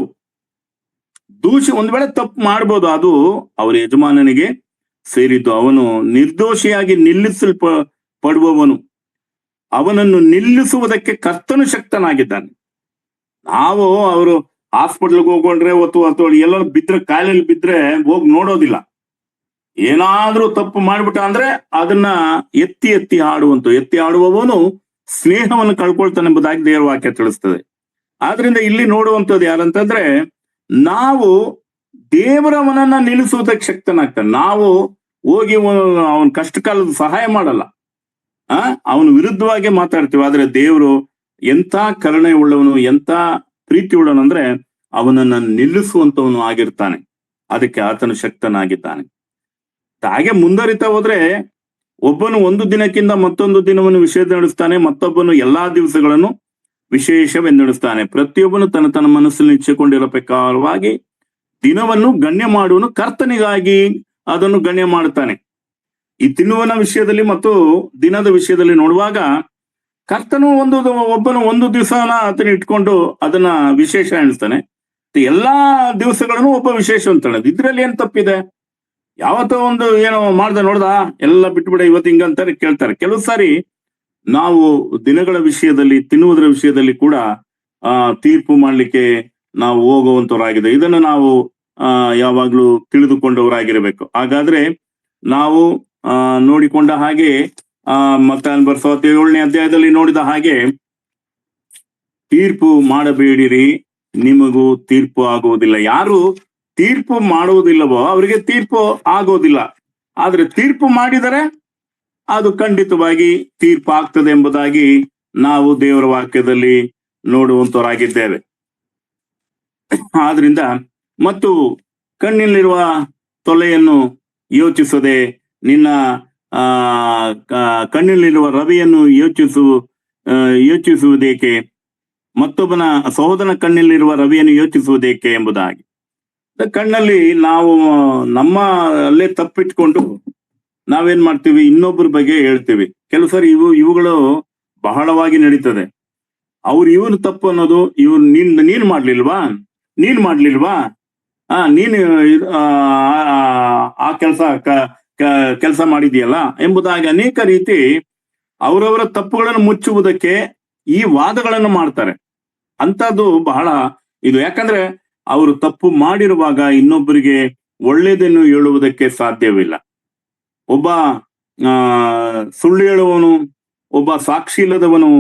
S1: ಒಂದ್ ವೇಳೆ ತಪ್ಪು ಮಾಡ್ಬೋದು, ಅದು ಅವರ ಯಜಮಾನನಿಗೆ ಸೇರಿದ್ದು. ಅವನು ನಿರ್ದೋಷಿಯಾಗಿ ನಿಲ್ಲಿಸಲ್ಪಡುವವನು, ಅವನನ್ನು ನಿಲ್ಲಿಸುವುದಕ್ಕೆ ಕರ್ತನು ಶಕ್ತನಾಗಿದ್ದಾನೆ. ನಾವು ಅವರು ಹಾಸ್ಪಿಟ್ಲ್ಗೆ ಹೋಗ್ಕೊಂಡ್ರೆ ಅಥವಾ ಎಲ್ಲರೂ ಬಿದ್ರೆ, ಕಾಯಿಲೆಯಲ್ಲಿ ಬಿದ್ರೆ ಹೋಗಿ ನೋಡೋದಿಲ್ಲ. ಏನಾದ್ರೂ ತಪ್ಪು ಮಾಡ್ಬಿಟ್ಟ ಅಂದ್ರೆ ಅದನ್ನ ಎತ್ತಿ ಆಡುವವನು ಸ್ನೇಹವನ್ನು ಕಳ್ಕೊಳ್ತಾನೆ ಎಂಬುದಾಗಿ ದೇವರ ವಾಕ್ಯ ತಿಳಿಸ್ತದೆ. ಆದ್ರಿಂದ ಇಲ್ಲಿ ನೋಡುವಂಥದ್ದು ಯಾರಂತಂದ್ರೆ, ನಾವು ದೇವರವನನ್ನ ನಿಲ್ಲಿಸುವುದಕ್ಕೆ ಶಕ್ತನಾಗ್ತಾನೆ. ನಾವು ಹೋಗಿ ಅವನ ಕಷ್ಟ ಕಾಲದ ಸಹಾಯ ಮಾಡಲ್ಲ, ಅವನ ವಿರುದ್ಧವಾಗಿ ಮಾತಾಡ್ತೀವಿ. ಆದ್ರೆ ದೇವರು ಎಂತ ಕರುಣೆ ಉಳ್ಳವನು, ಎಂತ ಪ್ರೀತಿ ಉಳ್ಳವನು ಅಂದ್ರೆ ಅವನನ್ನ ನಿಲ್ಲಿಸುವಂತವನು ಆಗಿರ್ತಾನೆ. ಅದಕ್ಕೆ ಆತನು ಶಕ್ತನಾಗಿದ್ದಾನೆ. ಹಾಗೆ ಮುಂದುವರಿತಾ ಹೋದ್ರೆ, ಒಬ್ಬನು ಒಂದು ದಿನಕ್ಕಿಂತ ಮತ್ತೊಂದು ದಿನವನ್ನು ವಿಶೇಷ ನಡೆಸ್ತಾನೆ, ಮತ್ತೊಬ್ಬನು ಎಲ್ಲಾ ದಿವಸಗಳನ್ನು ವಿಶೇಷವೆಂದೆಣಿಸ್ತಾನೆ. ಪ್ರತಿಯೊಬ್ಬನು ತನ್ನ ಮನಸ್ಸಲ್ಲಿ ಇಚ್ಛೆಕೊಂಡಿರೋ ಪ್ರಕಾರವಾಗಿ ದಿನವನ್ನು ಗಣ್ಯ ಮಾಡುವನು, ಕರ್ತನಿಗಾಗಿ ಅದನ್ನು ಗಣ್ಯ ಮಾಡುತ್ತಾನೆ. ಈ ತಿನ್ನುವನ ವಿಷಯದಲ್ಲಿ ಮತ್ತು ದಿನದ ವಿಷಯದಲ್ಲಿ ನೋಡುವಾಗ, ಕರ್ತನು ಒಬ್ಬನು ಒಂದು ದಿವಸನ ಆತನ ಇಟ್ಕೊಂಡು ಅದನ್ನ ವಿಶೇಷ ಎಣಿಸ್ತಾನೆ. ಎಲ್ಲಾ ದಿವಸಗಳನ್ನು ಒಬ್ಬ ವಿಶೇಷ ಅಂತಾನೆ. ಇದ್ರಲ್ಲಿ ಏನ್ ತಪ್ಪಿದೆ? ಯಾವತ್ತೋ ಒಂದು ಏನೋ ನೋಡ್ದ ಎಲ್ಲ ಬಿಟ್ಬಿಡ ಇವತ್ತು ಹಿಂಗಂತಾರೆ ಕೇಳ್ತಾರೆ. ಕೆಲವು ಸಾರಿ ನಾವು ದಿನಗಳ ವಿಷಯದಲ್ಲಿ, ತಿನ್ನುವುದರ ವಿಷಯದಲ್ಲಿ ಕೂಡ ತೀರ್ಪು ಮಾಡ್ಲಿಕ್ಕೆ ನಾವು ಹೋಗುವಂತವರಾಗಿದೆ. ಇದನ್ನು ನಾವು ಯಾವಾಗ್ಲೂ ತಿಳಿದುಕೊಂಡವರಾಗಿರಬೇಕು. ಹಾಗಾದ್ರೆ ನಾವು ನೋಡಿಕೊಂಡ ಹಾಗೆ ಮತ್ತಾಯನ ಬರೆಸುವ 7ನೇ ಅಧ್ಯಾಯದಲ್ಲಿ ನೋಡಿದ ಹಾಗೆ, ತೀರ್ಪು ಮಾಡಬೇಡಿರಿ, ನಿಮಗೂ ತೀರ್ಪು ಆಗುವುದಿಲ್ಲ. ಯಾರು ತೀರ್ಪು ಮಾಡುವುದಿಲ್ಲವೋ ಅವರಿಗೆ ತೀರ್ಪು ಆಗೋದಿಲ್ಲ. ಆದ್ರೆ ತೀರ್ಪು ಮಾಡಿದರೆ ಅದು ಖಂಡಿತವಾಗಿ ತೀರ್ಪು ಆಗ್ತದೆ ಎಂಬುದಾಗಿ ನಾವು ದೇವರ ವಾಕ್ಯದಲ್ಲಿ ನೋಡುವಂತವರಾಗಿದ್ದೇವೆ. ಆದ್ರಿಂದ ಮತ್ತು ಕಣ್ಣಿನಲ್ಲಿರುವ ತೊಲೆಯನ್ನು ಯೋಚಿಸದೆ ನಿನ್ನ ಕಣ್ಣಿನಲ್ಲಿರುವ ರವಿಯನ್ನು ಯೋಚಿಸುವುದೇಕೆ, ಮತ್ತೊಬ್ಬನ ಸಹೋದರನ ಕಣ್ಣಿನಲ್ಲಿರುವ ರವಿಯನ್ನು ಯೋಚಿಸುವುದೇಕೆ ಎಂಬುದಾಗಿ. ಕಣ್ಣಲ್ಲಿ ನಾವು ನಮ್ಮ ಅಲ್ಲೇ ತಪ್ಪಿಟ್ಕೊಂಡು ನಾವೇನ್ ಮಾಡ್ತೀವಿ, ಇನ್ನೊಬ್ಬರ ಬಗ್ಗೆ ಹೇಳ್ತೀವಿ. ಕೆಲವು ಸರಿ ಇವುಗಳು ಬಹಳವಾಗಿ ನಡೀತದೆ. ಇವನು ತಪ್ಪು ಅನ್ನೋದು, ನೀನ್ ಮಾಡ್ಲಿಲ್ವಾ ನೀನು ಆ ಕೆಲಸ ಮಾಡಿದೆಯಲ್ಲ ಎಂಬುದಾಗಿ ಅನೇಕ ರೀತಿ ಅವರವರ ತಪ್ಪುಗಳನ್ನು ಮುಚ್ಚುವುದಕ್ಕೆ ಈ ವಾದಗಳನ್ನು ಮಾಡ್ತಾರೆ. ಅಂತದ್ದು ಬಹಳ ಇದು. ಯಾಕಂದ್ರೆ ಅವರು ತಪ್ಪು ಮಾಡಿರುವಾಗ ಇನ್ನೊಬ್ಬರಿಗೆ ಒಳ್ಳೆಯದನ್ನು ಹೇಳುವುದಕ್ಕೆ ಸಾಧ್ಯವಿಲ್ಲ. ಒಬ್ಬ ಸುಳ್ಳು ಹೇಳುವವನು, ಒಬ್ಬ ಸಾಕ್ಷಿ ಇಲ್ಲದವನು,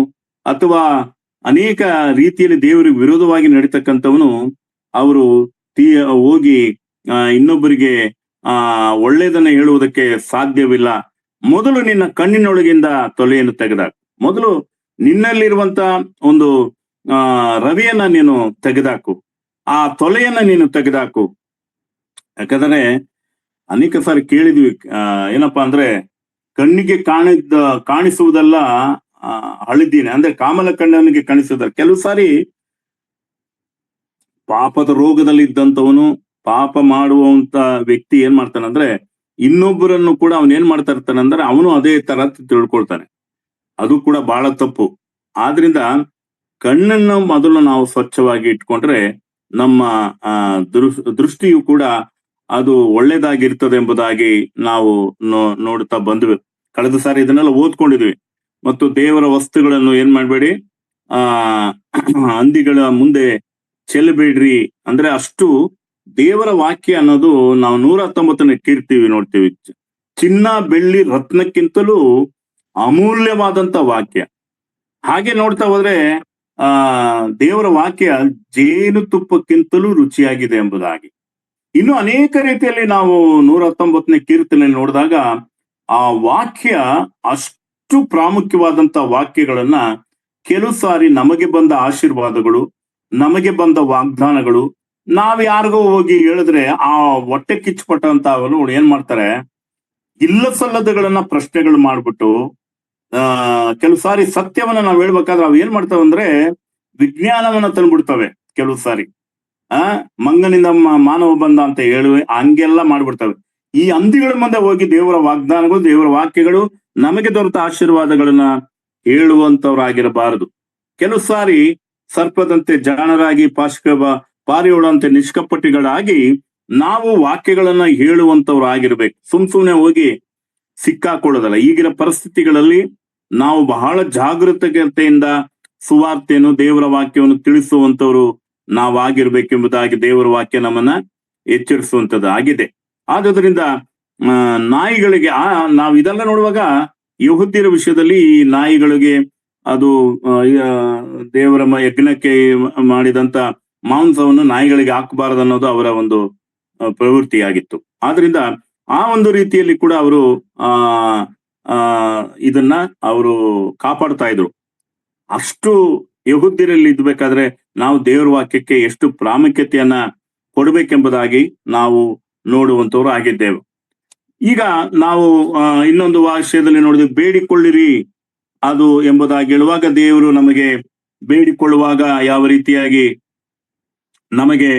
S1: ಅಥವಾ ಅನೇಕ ರೀತಿಯಲ್ಲಿ ದೇವರಿಗೆ ವಿರೋಧವಾಗಿ ನಡೀತಕ್ಕಂಥವನು ಅವರು ಹೋಗಿ ಇನ್ನೊಬ್ಬರಿಗೆ ಒಳ್ಳೆಯದನ್ನ ಹೇಳುವುದಕ್ಕೆ ಸಾಧ್ಯವಿಲ್ಲ. ಮೊದಲು ನಿನ್ನ ಕಣ್ಣಿನೊಳಗಿಂದ ತೊಲೆಯನ್ನು ತೆಗೆದಾಕು. ಮೊದಲು ನಿನ್ನಲ್ಲಿರುವಂತ ಒಂದು ರವಿಯನ್ನ ನೀನು ತೆಗೆದಾಕು, ಆ ತೊಲೆಯನ್ನ ನೀನು ತೆಗೆದಾಕು. ಯಾಕಂದ್ರೆ ಅನೇಕ ಸಾರಿ ಕೇಳಿದ್ವಿ, ಏನಪ್ಪಾ ಅಂದ್ರೆ ಕಣ್ಣಿಗೆ ಕಾಣಿಸುವುದೆಲ್ಲ ಹಳದಿನೇ, ಅಂದ್ರೆ ಕಾಮಲ ಕಣ್ಣನಿಗೆ ಕಾಣಿಸುವುದಲ್ಲ. ಕೆಲವು ಸಾರಿ ಪಾಪದ ರೋಗದಲ್ಲಿ ಇದ್ದಂಥವನು, ಪಾಪ ಮಾಡುವಂತ ವ್ಯಕ್ತಿ ಏನ್ ಮಾಡ್ತಾನಂದ್ರೆ ಇನ್ನೊಬ್ಬರನ್ನು ಕೂಡ ಅವನ್ ಏನ್ ಮಾಡ್ತಾ ಇರ್ತಾನಂದ್ರೆ ಅವನು ಅದೇ ತರ ತಿಳ್ಕೊಳ್ತಾನೆ. ಅದು ಕೂಡ ಬಹಳ ತಪ್ಪು. ಆದ್ರಿಂದ ಕಣ್ಣನ್ನು ಮೊದಲು ನಾವು ಸ್ವಚ್ಛವಾಗಿ ಇಟ್ಕೊಂಡ್ರೆ ನಮ್ಮ ದೃಷ್ಟಿಯು ಕೂಡ ಅದು ಒಳ್ಳೇದಾಗಿರ್ತದೆ ಎಂಬುದಾಗಿ ನಾವು ನೋಡ್ತಾ ಬಂದ್ವಿ. ಕಳೆದ ಸಾರಿ ಇದನ್ನೆಲ್ಲ ಓದ್ಕೊಂಡಿದ್ವಿ. ಮತ್ತು ದೇವರ ವಸ್ತುಗಳನ್ನು ಏನ್ ಮಾಡ್ಬೇಡಿ, ಹಂದಿಗಳ ಮುಂದೆ ಚೆಲ್ಲಬೇಡ್ರಿ. ಅಂದ್ರೆ ಅಷ್ಟು ದೇವರ ವಾಕ್ಯ ಅನ್ನೋದು ನಾವು 119ನೇ ಕೀರ್ತಿವಿ ನೋಡ್ತೀವಿ. ಚಿನ್ನ ಬೆಳ್ಳಿ ರತ್ನಕ್ಕಿಂತಲೂ ಅಮೂಲ್ಯವಾದಂತ ವಾಕ್ಯ. ಹಾಗೆ ನೋಡ್ತಾ ಹೋದ್ರೆ ದೇವರ ವಾಕ್ಯ ಜೇನುತುಪ್ಪಕ್ಕಿಂತಲೂ ರುಚಿಯಾಗಿದೆ ಎಂಬುದಾಗಿ. ಇನ್ನು ಅನೇಕ ರೀತಿಯಲ್ಲಿ ನಾವು 119ನೇ ಕೀರ್ತನೆಯಲ್ಲಿ ನೋಡಿದಾಗ ಆ ವಾಕ್ಯ ಅಷ್ಟು ಪ್ರಾಮುಖ್ಯವಾದಂತ ವಾಕ್ಯಗಳನ್ನ ಕೆಲವು ಸಾರಿ ನಮಗೆ ಬಂದ ಆಶೀರ್ವಾದಗಳು, ನಮಗೆ ಬಂದ ವಾಗ್ದಾನಗಳು ನಾವ್ ಯಾರಿಗೋ ಹೋಗಿ ಹೇಳಿದ್ರೆ ಆ ಹೊಟ್ಟೆ ಕಿಚ್ಚುಪಟ್ಟಂತ ಅವರು ಏನ್ ಮಾಡ್ತಾರೆ, ಇಲ್ಲ ಸಲ್ಲದಗಳನ್ನ ಪ್ರಶ್ನೆಗಳು ಮಾಡ್ಬಿಟ್ಟು ಕೆಲವು ಸಾರಿ ಸತ್ಯವನ್ನ ನಾವ್ ಹೇಳ್ಬೇಕಾದ್ರೆ ಅವ್ ಏನ್ ಮಾಡ್ತಾವಂದ್ರೆ ವಿಜ್ಞಾನವನ್ನ ತಂದ್ಬಿಡ್ತವೆ. ಕೆಲವು ಸಾರಿ ಮಂಗನಿಂದ ಮಾನವ ಬಂದ ಅಂತ ಹೇಳುವೆ ಹಂಗೆಲ್ಲ ಮಾಡ್ಬಿಡ್ತವೆ. ಈ ಹಂದಿಗಳ ಮುಂದೆ ಹೋಗಿ ದೇವರ ವಾಗ್ದಾನಗಳು, ದೇವರ ವಾಕ್ಯಗಳು, ನಮಗೆ ದೊರೆತ ಆಶೀರ್ವಾದಗಳನ್ನ ಹೇಳುವಂತವ್ರಾಗಿರಬಾರದು. ಕೆಲವು ಸಾರಿ ಸರ್ಪದಂತೆ ಜಾಣರಾಗಿ ಪಾರಿಯೋಳಂತೆ ನಿಷ್ಕಪಟಿಗಳಾಗಿ ನಾವು ವಾಕ್ಯಗಳನ್ನ ಹೇಳುವಂತವ್ರಾಗಿರ್ಬೇಕು. ಸುಮ್ನೆ ಹೋಗಿ ಸಿಕ್ಕಾಕೊಳ್ಳೋದಲ್ಲ. ಈಗಿನ ಪರಿಸ್ಥಿತಿಗಳಲ್ಲಿ ನಾವು ಬಹಳ ಜಾಗೃತತೆಯಿಂದ ಸುವಾರ್ತೆಯನ್ನು, ದೇವರ ವಾಕ್ಯವನ್ನು ತಿಳಿಸುವಂತವ್ರು ನಾವಾಗಿರ್ಬೇಕೆಂಬುದಾಗಿ ದೇವರ ವಾಕ್ಯ ನಮ್ಮನ್ನ ಎಚ್ಚರಿಸುವಂತದ್ದು ಆಗಿದೆ. ಆದ್ರಿಂದ ನಾಯಿಗಳಿಗೆ ನಾವು ಇದೆಲ್ಲ ನೋಡುವಾಗ ಯಹೂದ್ಯರ ವಿಷಯದಲ್ಲಿ ಈ ನಾಯಿಗಳಿಗೆ ಅದು ದೇವರ ಯಜ್ಞಕ್ಕೆ ಮಾಡಿದಂತ ಮಾಂಸವನ್ನು ನಾಯಿಗಳಿಗೆ ಹಾಕಬಾರದು ಅನ್ನೋದು ಅವರ ಒಂದು ಪ್ರವೃತ್ತಿಯಾಗಿತ್ತು. ಆದ್ರಿಂದ ಆ ಒಂದು ರೀತಿಯಲ್ಲಿ ಕೂಡ ಅವರು ಇದನ್ನ ಅವರು ಕಾಪಾಡ್ತಾ ಇದ್ರು. ಅಷ್ಟು ಯಹೂದ್ಯರಲ್ಲಿ ಇದ್ಬೇಕಾದ್ರೆ ನಾವು ದೇವರ ವಾಕ್ಯಕ್ಕೆ ಎಷ್ಟು ಪ್ರಾಮುಖ್ಯತೆಯನ್ನ ಕೊಡ್ಬೇಕೆಂಬುದಾಗಿ ನಾವು ನೋಡುವಂತವ್ರು ಆಗಿದ್ದೇವೆ. ಈಗ ನಾವು ಇನ್ನೊಂದು ವಿಷಯದಲ್ಲಿ ನೋಡಿದ್ವಿ, ಬೇಡಿಕೊಳ್ಳಿರಿ ಅದು ಎಂಬುದಾಗಿ ಹೇಳುವಾಗ ದೇವರು ನಮಗೆ ಬೇಡಿಕೊಳ್ಳುವಾಗ ಯಾವ ರೀತಿಯಾಗಿ ನಮಗೆ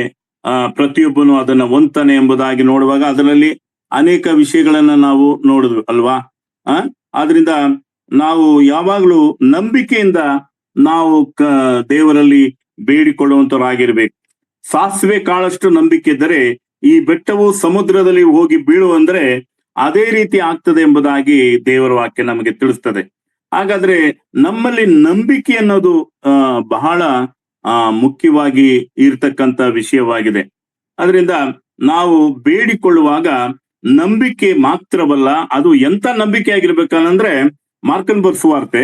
S1: ಪ್ರತಿಯೊಬ್ಬನು ಅದನ್ನ ಹೊಂತಾನೆ ಎಂಬುದಾಗಿ ನೋಡುವಾಗ ಅದರಲ್ಲಿ ಅನೇಕ ವಿಷಯಗಳನ್ನ ನಾವು ನೋಡಿದ್ವಿ ಅಲ್ವಾ. ಆದ್ರಿಂದ ನಾವು ಯಾವಾಗ್ಲೂ ನಂಬಿಕೆಯಿಂದ ನಾವು ದೇವರಲ್ಲಿ ಬೇಡಿಕೊಳ್ಳುವಂತವರಾಗಿರ್ಬೇಕು. ಸಾಸಿವೆ ಕಾಳಷ್ಟು ನಂಬಿಕೆ ಇದ್ದರೆ ಈ ಬೆಟ್ಟವು ಸಮುದ್ರದಲ್ಲಿ ಹೋಗಿ ಬೀಳು ಅಂದ್ರೆ ಅದೇ ರೀತಿ ಆಗ್ತದೆ ಎಂಬುದಾಗಿ ದೇವರ ವಾಕ್ಯ ನಮಗೆ ತಿಳಿಸ್ತದೆ. ಹಾಗಾದ್ರೆ ನಮ್ಮಲ್ಲಿ ನಂಬಿಕೆ ಅನ್ನೋದು ಬಹಳ ಮುಖ್ಯವಾಗಿ ಇರ್ತಕ್ಕಂಥ ವಿಷಯವಾಗಿದೆ. ಅದರಿಂದ ನಾವು ಬೇಡಿಕೊಳ್ಳುವಾಗ ನಂಬಿಕೆ ಮಾತ್ರವಲ್ಲ, ಅದು ಎಂತ ನಂಬಿಕೆ ಆಗಿರ್ಬೇಕಂದ್ರೆ, ಮಾರ್ಕನ್ ಸುವಾರ್ತೆ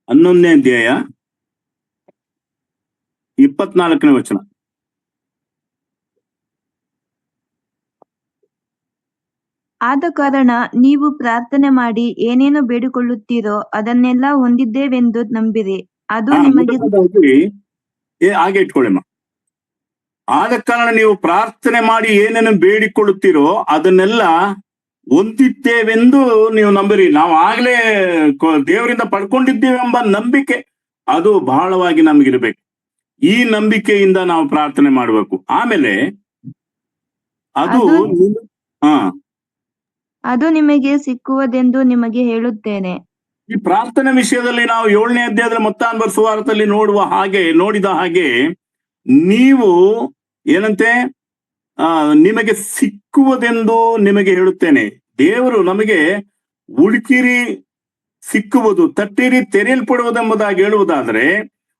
S1: 11ನೇ ಅಧ್ಯಾಯ 24ನೇ ವಚನ.
S2: ಆದ ಕಾರಣ ನೀವು ಪ್ರಾರ್ಥನೆ ಮಾಡಿ ಏನೇನು ಬೇಡಿಕೊಳ್ಳುತ್ತೀರೋ ಅದನ್ನೆಲ್ಲ ಹೊಂದಿದ್ದೇವೆಂದು ನಂಬಿರಿ, ಅದು ನಿಮಗೆ
S1: ಹಾಗೆ ಇಟ್ಕೊಳ್ಳಿಮ್ಮ. ಆದ ಕಾರಣ ನೀವು ಪ್ರಾರ್ಥನೆ ಮಾಡಿ ಏನೇನು ಬೇಡಿಕೊಳ್ಳುತ್ತೀರೋ ಅದನ್ನೆಲ್ಲ ಹೊಂದಿದ್ದೇವೆಂದು ನೀವು ನಂಬಿರಿ. ನಾವು ಆಗ್ಲೇ ದೇವರಿಂದ ಪಡ್ಕೊಂಡಿದ್ದೇವೆಂಬ ನಂಬಿಕೆ ಅದು ಬಹಳವಾಗಿ ನಮಗಿರ್ಬೇಕು. ಈ ನಂಬಿಕೆಯಿಂದ ನಾವು ಪ್ರಾರ್ಥನೆ ಮಾಡಬೇಕು. ಆಮೇಲೆ
S2: ಅದು ನಿಮಗೆ ಸಿಕ್ಕುವುದೆಂದು ನಿಮಗೆ ಹೇಳುತ್ತೇನೆ.
S1: ಈ ಪ್ರಾರ್ಥನೆ ವಿಷಯದಲ್ಲಿ ನಾವು 7ನೇ ಅಧ್ಯಾಯದಲ್ಲಿ ಮತ್ತಾಯನ ಸುವಾರ್ತೆಯಲ್ಲಿ ನೋಡಿದ ಹಾಗೆ ನೀವು ಏನಂತೆ ನಿಮಗೆ ಸಿಕ್ಕುವುದೆಂದು ನಿಮಗೆ ಹೇಳುತ್ತೇನೆ. ದೇವರು ನಮಗೆ ಹುಡುಕಿರಿ ಸಿಕ್ಕುವುದು, ತಟ್ಟಿರಿ ತೆರೆಯಲ್ಪಡುವುದೆಂಬುದಾಗಿ ಹೇಳುವುದಾದ್ರೆ,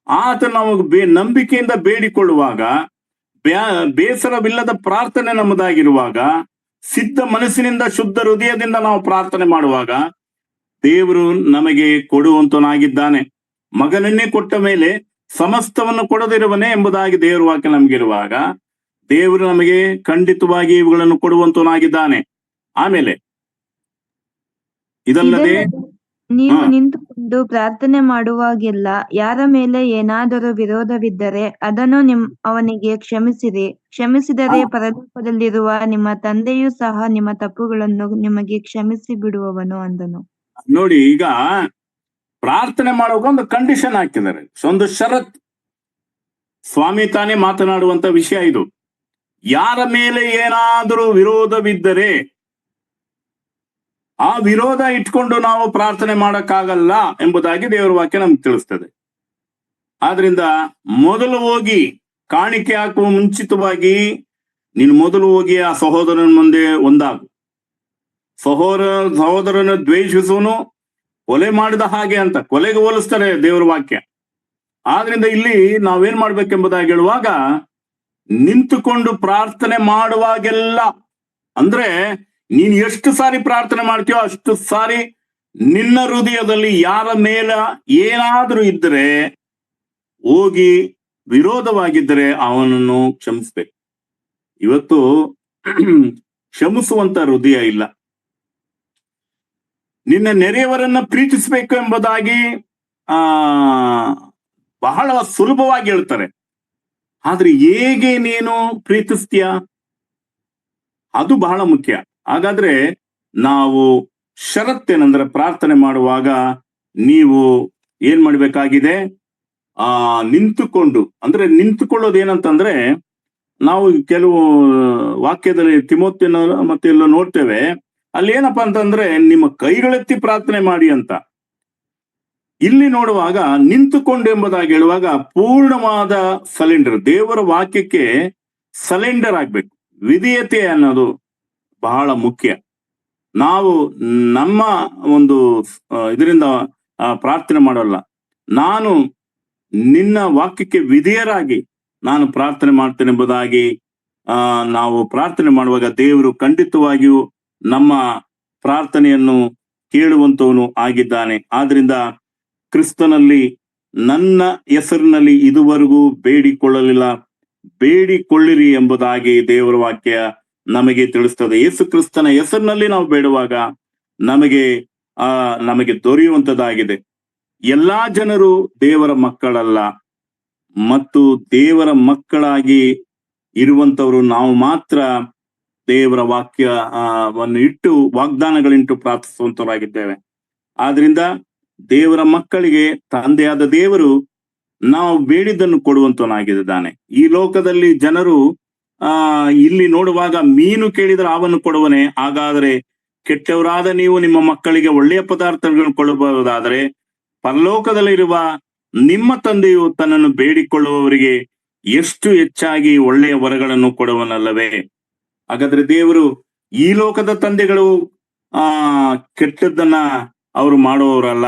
S1: ಆತ ನಾವು ನಂಬಿಕೆಯಿಂದ ಬೇಡಿಕೊಳ್ಳುವಾಗ, ಬೇಸರವಿಲ್ಲದ ಪ್ರಾರ್ಥನೆ ನಮ್ಮದಾಗಿರುವಾಗ, ಸಿದ್ಧ ಮನಸ್ಸಿನಿಂದ ಶುದ್ಧ ಹೃದಯದಿಂದ ನಾವು ಪ್ರಾರ್ಥನೆ ಮಾಡುವಾಗ ದೇವರು ನಮಗೆ ಕೊಡುವಂತನಾಗಿದ್ದಾನೆ. ಮಗನನ್ನೇ ಕೊಟ್ಟ ಮೇಲೆ ಸಮಸ್ತವನ್ನು ಕೊಡದಿರುವನೇ ಎಂಬುದಾಗಿ ದೇವರ ವಾಕ್ಯ ನಮಗಿರುವಾಗ ದೇವರು ನಮಗೆ ಖಂಡಿತವಾಗಿ ಇವುಗಳನ್ನು ಕೊಡುವಂತನಾಗಿದ್ದಾನೆ. ಆಮೇಲೆ ಇದಲ್ಲದೆ
S2: ನೀವು ನಿಂತುಕೊಂಡು ಪ್ರಾರ್ಥನೆ ಮಾಡುವಾಗೆಲ್ಲ ಯಾರ ಮೇಲೆ ಏನಾದರೂ ವಿರೋಧವಿದ್ದರೆ ಅದನ್ನು ಅವನಿಗೆ ಕ್ಷಮಿಸಿರಿ. ಕ್ಷಮಿಸಿದರೆ ಪರಲೋಕದಲ್ಲಿರುವ ನಿಮ್ಮ ತಂದೆಯೂ ಸಹ ನಿಮ್ಮ ತಪ್ಪುಗಳನ್ನು ನಿಮಗೆ ಕ್ಷಮಿಸಿ ಬಿಡುವವನು ಅಂದನು.
S1: ನೋಡಿ, ಈಗ ಪ್ರಾರ್ಥನೆ ಮಾಡುವಾಗ ಒಂದು ಕಂಡೀಷನ್ ಹಾಕಿದ್ದಾರೆ, ಒಂದು ಷರತ್. ಸ್ವಾಮಿ ತಾನೇ ಮಾತನಾಡುವಂತ ವಿಷಯ ಇದು. ಯಾರ ಮೇಲೆ ಏನಾದರೂ ವಿರೋಧವಿದ್ದರೆ ಆ ವಿರೋಧ ಇಟ್ಕೊಂಡು ನಾವು ಪ್ರಾರ್ಥನೆ ಮಾಡಕ್ಕಾಗಲ್ಲ ಎಂಬುದಾಗಿ ದೇವರ ವಾಕ್ಯ ನಮ್ಗೆ ತಿಳಿಸ್ತದೆ. ಆದ್ರಿಂದ ಮೊದಲು ಹೋಗಿ ಕಾಣಿಕೆ ಹಾಕುವ ಮುಂಚಿತವಾಗಿ ನೀನು ಮೊದಲು ಹೋಗಿ ಆ ಸಹೋದರನ ಮುಂದೆ ಒಂದಾಗು. ಸಹೋದರನ ದ್ವೇಷಿಸುವನು ಕೊಲೆ ಮಾಡಿದ ಹಾಗೆ ಅಂತ ಕೊಲೆಗೆ ಹೋಲಿಸ್ತಾರೆ ದೇವರ ವಾಕ್ಯ. ಆದ್ರಿಂದ ಇಲ್ಲಿ ನಾವೇನ್ ಮಾಡ್ಬೇಕೆಂಬುದಾಗಿ ಹೇಳುವಾಗ, ನಿಂತುಕೊಂಡು ಪ್ರಾರ್ಥನೆ ಮಾಡುವಾಗೆಲ್ಲ, ಅಂದ್ರೆ ನೀನ್ ಎಷ್ಟು ಸಾರಿ ಪ್ರಾರ್ಥನೆ ಮಾಡ್ತೀಯೋ ಅಷ್ಟು ಸಾರಿ ನಿನ್ನ ಹೃದಯದಲ್ಲಿ ಯಾರ ಮೇಲ ಏನಾದ್ರೂ ಇದ್ರೆ, ಹೋಗಿ ವಿರೋಧವಾಗಿದ್ದರೆ ಅವನನ್ನು ಕ್ಷಮಿಸ್ಬೇಕು. ಇವತ್ತು ಕ್ಷಮಿಸುವಂತ ಹೃದಯ ಇಲ್ಲ. ನಿನ್ನ ನೆರೆಯವರನ್ನ ಪ್ರೀತಿಸ್ಬೇಕು ಎಂಬುದಾಗಿ ಬಹಳ ಸುಲಭವಾಗಿ ಹೇಳ್ತಾರೆ. ಆದ್ರೆ ಹೇಗೆ ನೀನು ಪ್ರೀತಿಸ್ತೀಯ, ಅದು ಬಹಳ ಮುಖ್ಯ. ಹಾಗಾದ್ರೆ ನಾವು ಷರತ್ತೇನಂದ್ರೆ, ಪ್ರಾರ್ಥನೆ ಮಾಡುವಾಗ ನೀವು ಏನ್ ಮಾಡ್ಬೇಕಾಗಿದೆ, ನಿಂತುಕೊಂಡು, ಅಂದ್ರೆ ನಿಂತುಕೊಳ್ಳೋದು ಏನಂತಂದ್ರೆ, ನಾವು ಕೆಲವು ವಾಕ್ಯದಲ್ಲಿ ತಿಮೋಥೆಯನ ಮತ್ತೆ ಎಲ್ಲ ನೋಡ್ತೇವೆ. ಅಲ್ಲಿ ಏನಪ್ಪಾ ಅಂತಂದ್ರೆ, ನಿಮ್ಮ ಕೈಗಳೆತ್ತಿ ಪ್ರಾರ್ಥನೆ ಮಾಡಿ ಅಂತ. ಇಲ್ಲಿ ನೋಡುವಾಗ ನಿಂತುಕೊಂಡು ಎಂಬುದಾಗಿ ಹೇಳುವಾಗ ಪೂರ್ಣವಾದ ಸಲೆಂಡರ್, ದೇವರ ವಾಕ್ಯಕ್ಕೆ ಸಲೆಂಡರ್ ಆಗ್ಬೇಕು. ವಿಧೇಯತೆ ಅನ್ನೋದು ಬಹಳ ಮುಖ್ಯ. ನಾವು ನಮ್ಮ ಒಂದು ಇದರಿಂದ ಪ್ರಾರ್ಥನೆ ಮಾಡೋಲ್ಲ, ನಾನು ನಿನ್ನ ವಾಕ್ಯಕ್ಕೆ ವಿಧೇಯರಾಗಿ ನಾನು ಪ್ರಾರ್ಥನೆ ಮಾಡ್ತೇನೆ ಎಂಬುದಾಗಿ ನಾವು ಪ್ರಾರ್ಥನೆ ಮಾಡುವಾಗ ದೇವರು ಖಂಡಿತವಾಗಿಯೂ ನಮ್ಮ ಪ್ರಾರ್ಥನೆಯನ್ನು ಕೇಳುವಂತವನು ಆಗಿದ್ದಾನೆ. ಆದ್ರಿಂದ ಕ್ರಿಸ್ತನಲ್ಲಿ ನನ್ನ ಹೆಸರಿನಲ್ಲಿ ಇದುವರೆಗೂ ಬೇಡಿಕೊಳ್ಳಲಿಲ್ಲ, ಬೇಡಿಕೊಳ್ಳಿರಿ ಎಂಬುದಾಗಿ ದೇವರ ವಾಕ್ಯ ನಮಗೆ ತಿಳಿಸ್ತದೆ. ಯೇಸು ಕ್ರಿಸ್ತನ ಹೆಸರಿನಲ್ಲಿ ನಾವು ಬೇಡುವಾಗ ನಮಗೆ ದೊರೆಯುವಂತದ್ದಾಗಿದೆ. ಎಲ್ಲಾ ಜನರು ದೇವರ ಮಕ್ಕಳಲ್ಲ, ಮತ್ತು ದೇವರ ಮಕ್ಕಳಾಗಿ ಇರುವಂತವರು ನಾವು ಮಾತ್ರ ದೇವರ ವಾಕ್ಯವನ್ನು ಇಟ್ಟು ವಾಗ್ದಾನಗಳಿಟ್ಟು ಪ್ರಾರ್ಥಿಸುವಂತವರಾಗಿದ್ದೇವೆ. ಆದ್ರಿಂದ ದೇವರ ಮಕ್ಕಳಿಗೆ ತಂದೆಯಾದ ದೇವರು ನಾವು ಬೇಡಿದ್ದನ್ನು ಕೊಡುವಂತವನಾಗಿದ್ದಾನೆ. ಈ ಲೋಕದಲ್ಲಿ ಜನರು ಇಲ್ಲಿ ನೋಡುವಾಗ ಮೀನು ಕೇಳಿದ್ರೆ ಅವನ್ನು ಕೊಡುವನೆ, ಹಾಗಾದ್ರೆ ಕೆಟ್ಟವರಾದ ನೀವು ನಿಮ್ಮ ಮಕ್ಕಳಿಗೆ ಒಳ್ಳೆಯ ಪದಾರ್ಥಗಳನ್ನು ಕೊಡಬಹುದಾದರೆ ಪರಲೋಕದಲ್ಲಿರುವ ನಿಮ್ಮ ತಂದೆಯು ತನ್ನನ್ನು ಬೇಡಿಕೊಳ್ಳುವವರಿಗೆ ಎಷ್ಟು ಹೆಚ್ಚಾಗಿ ಒಳ್ಳೆಯ ವರಗಳನ್ನು ಕೊಡುವನಲ್ಲವೇ. ಹಾಗಾದ್ರೆ ದೇವರು ಈ ಲೋಕದ ತಂದೆಗಳು ಆ ಕೆಟ್ಟದ್ದನ್ನ ಅವರು ಮಾಡುವವರಲ್ಲ.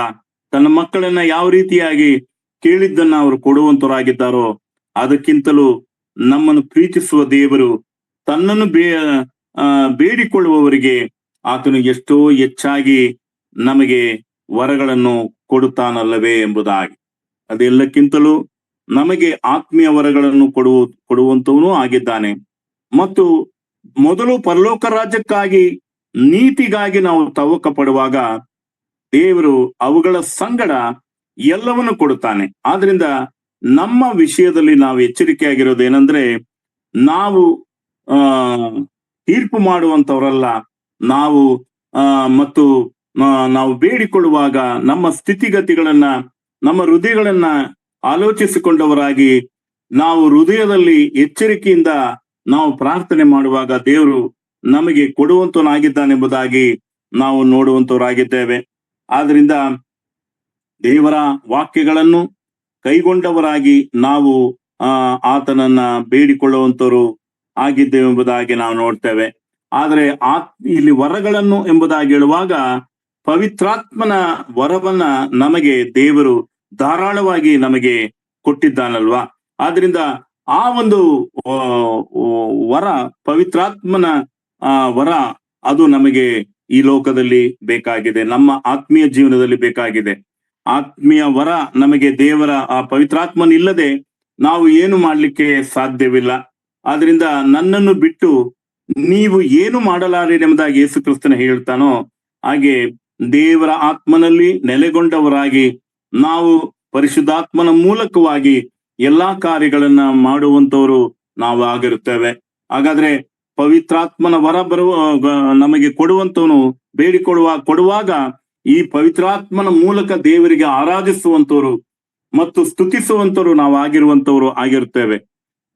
S1: ತನ್ನ ಮಕ್ಕಳನ್ನ ಯಾವ ರೀತಿಯಾಗಿ ಕೇಳಿದ್ದನ್ನ ಅವರು ಕೊಡುವಂತವರಾಗಿದ್ದಾರೋ ಅದಕ್ಕಿಂತಲೂ ನಮ್ಮನ್ನು ಪ್ರೀತಿಸುವ ದೇವರು ತನ್ನನ್ನು ಬೇಡಿಕೊಳ್ಳುವವರಿಗೆ ಆತನು ಎಷ್ಟೋ ಹೆಚ್ಚಾಗಿ ನಮಗೆ ವರಗಳನ್ನು ಕೊಡುತ್ತಾನಲ್ಲವೇ ಎಂಬುದಾಗಿ. ಅದೆಲ್ಲಕ್ಕಿಂತಲೂ ನಮಗೆ ಆತ್ಮೀಯ ವರಗಳನ್ನು ಕೊಡುವಂತವನು ಆಗಿದ್ದಾನೆ. ಮತ್ತು ಮೊದಲು ಪರಲೋಕ ರಾಜ್ಯಕ್ಕಾಗಿ ನೀತಿಗಾಗಿ ನಾವು ತವಕ ಪಡುವಾಗ ದೇವರು ಅವುಗಳ ಸಂಗಡ ಎಲ್ಲವನ್ನು ಕೊಡುತ್ತಾನೆ. ಆದ್ರಿಂದ ನಮ್ಮ ವಿಷಯದಲ್ಲಿ ನಾವು ಎಚ್ಚರಿಕೆಯಾಗಿರೋದೇನೆಂದ್ರೆ, ನಾವು ತೀರ್ಪು ಮಾಡುವಂತವರಲ್ಲ. ನಾವು ಮತ್ತು ನಾವು ಬೇಡಿಕೊಳ್ಳುವಾಗ ನಮ್ಮ ಸ್ಥಿತಿಗತಿಗಳನ್ನ, ನಮ್ಮ ಹೃದಯಗಳನ್ನ ಆಲೋಚಿಸಿಕೊಂಡವರಾಗಿ ನಾವು ಹೃದಯದಲ್ಲಿ ಎಚ್ಚರಿಕೆಯಿಂದ ನಾವು ಪ್ರಾರ್ಥನೆ ಮಾಡುವಾಗ ದೇವರು ನಮಗೆ ಕೊಡುವಂತವನಾಗಿದ್ದಾನೆಂಬುದಾಗಿ ನಾವು ನೋಡುವಂತವರಾಗಿದ್ದೇವೆ. ಆದ್ರಿಂದ ದೇವರ ವಾಕ್ಯಗಳನ್ನು ಕೈಗೊಂಡವರಾಗಿ ನಾವು ಆತನನ್ನ ಬೇಡಿಕೊಳ್ಳುವಂತವರು ಆಗಿದ್ದೇವೆ ಎಂಬುದಾಗಿ ನಾವು ನೋಡ್ತೇವೆ. ಆದ್ರೆ ಇಲ್ಲಿ ವರಗಳನ್ನು ಎಂಬುದಾಗಿ ಹೇಳುವಾಗ ಪವಿತ್ರಾತ್ಮನ ವರವನ್ನ ನಮಗೆ ದೇವರು ಧಾರಾಳವಾಗಿ ನಮಗೆ ಕೊಟ್ಟಿದ್ದಾನಲ್ವಾ. ಆದ್ರಿಂದ ಆ ಒಂದು ವರ, ಪವಿತ್ರಾತ್ಮನ ವರ, ಅದು ನಮಗೆ ಈ ಲೋಕದಲ್ಲಿ ಬೇಕಾಗಿದೆ, ನಮ್ಮ ಆತ್ಮೀಯ ಜೀವನದಲ್ಲಿ ಬೇಕಾಗಿದೆ. ಆತ್ಮೀಯ ವರ ನಮಗೆ ದೇವರ ಆ ಪವಿತ್ರಾತ್ಮನಿಲ್ಲದೆ ನಾವು ಏನು ಮಾಡ್ಲಿಕ್ಕೆ ಸಾಧ್ಯವಿಲ್ಲ. ಆದ್ರಿಂದ ನನ್ನನ್ನು ಬಿಟ್ಟು ನೀವು ಏನು ಮಾಡಲಾರಿರೆಂಬುದಾಗಿ ಯೇಸು ಕ್ರಿಸ್ತನ ಹೇಳ್ತಾನೋ ಹಾಗೆ ದೇವರ ಆತ್ಮನಲ್ಲಿ ನೆಲೆಗೊಂಡವರಾಗಿ ನಾವು ಪರಿಶುದ್ಧಾತ್ಮನ ಮೂಲಕವಾಗಿ ಎಲ್ಲಾ ಕಾರ್ಯಗಳನ್ನ ಮಾಡುವಂತವರು ನಾವು ಆಗಿರುತ್ತೇವೆ. ಹಾಗಾದ್ರೆ ಪವಿತ್ರಾತ್ಮನ ವರ ನಮಗೆ ಕೊಡುವಂತವನು ಕೊಡುವಾಗ ಈ ಪವಿತ್ರಾತ್ಮನ ಮೂಲಕ ದೇವರಿಗೆ ಆರಾಧಿಸುವಂತವರು ಮತ್ತು ಸ್ತುತಿಸುವಂತವರು ನಾವು ಆಗಿರುತ್ತೇವೆ.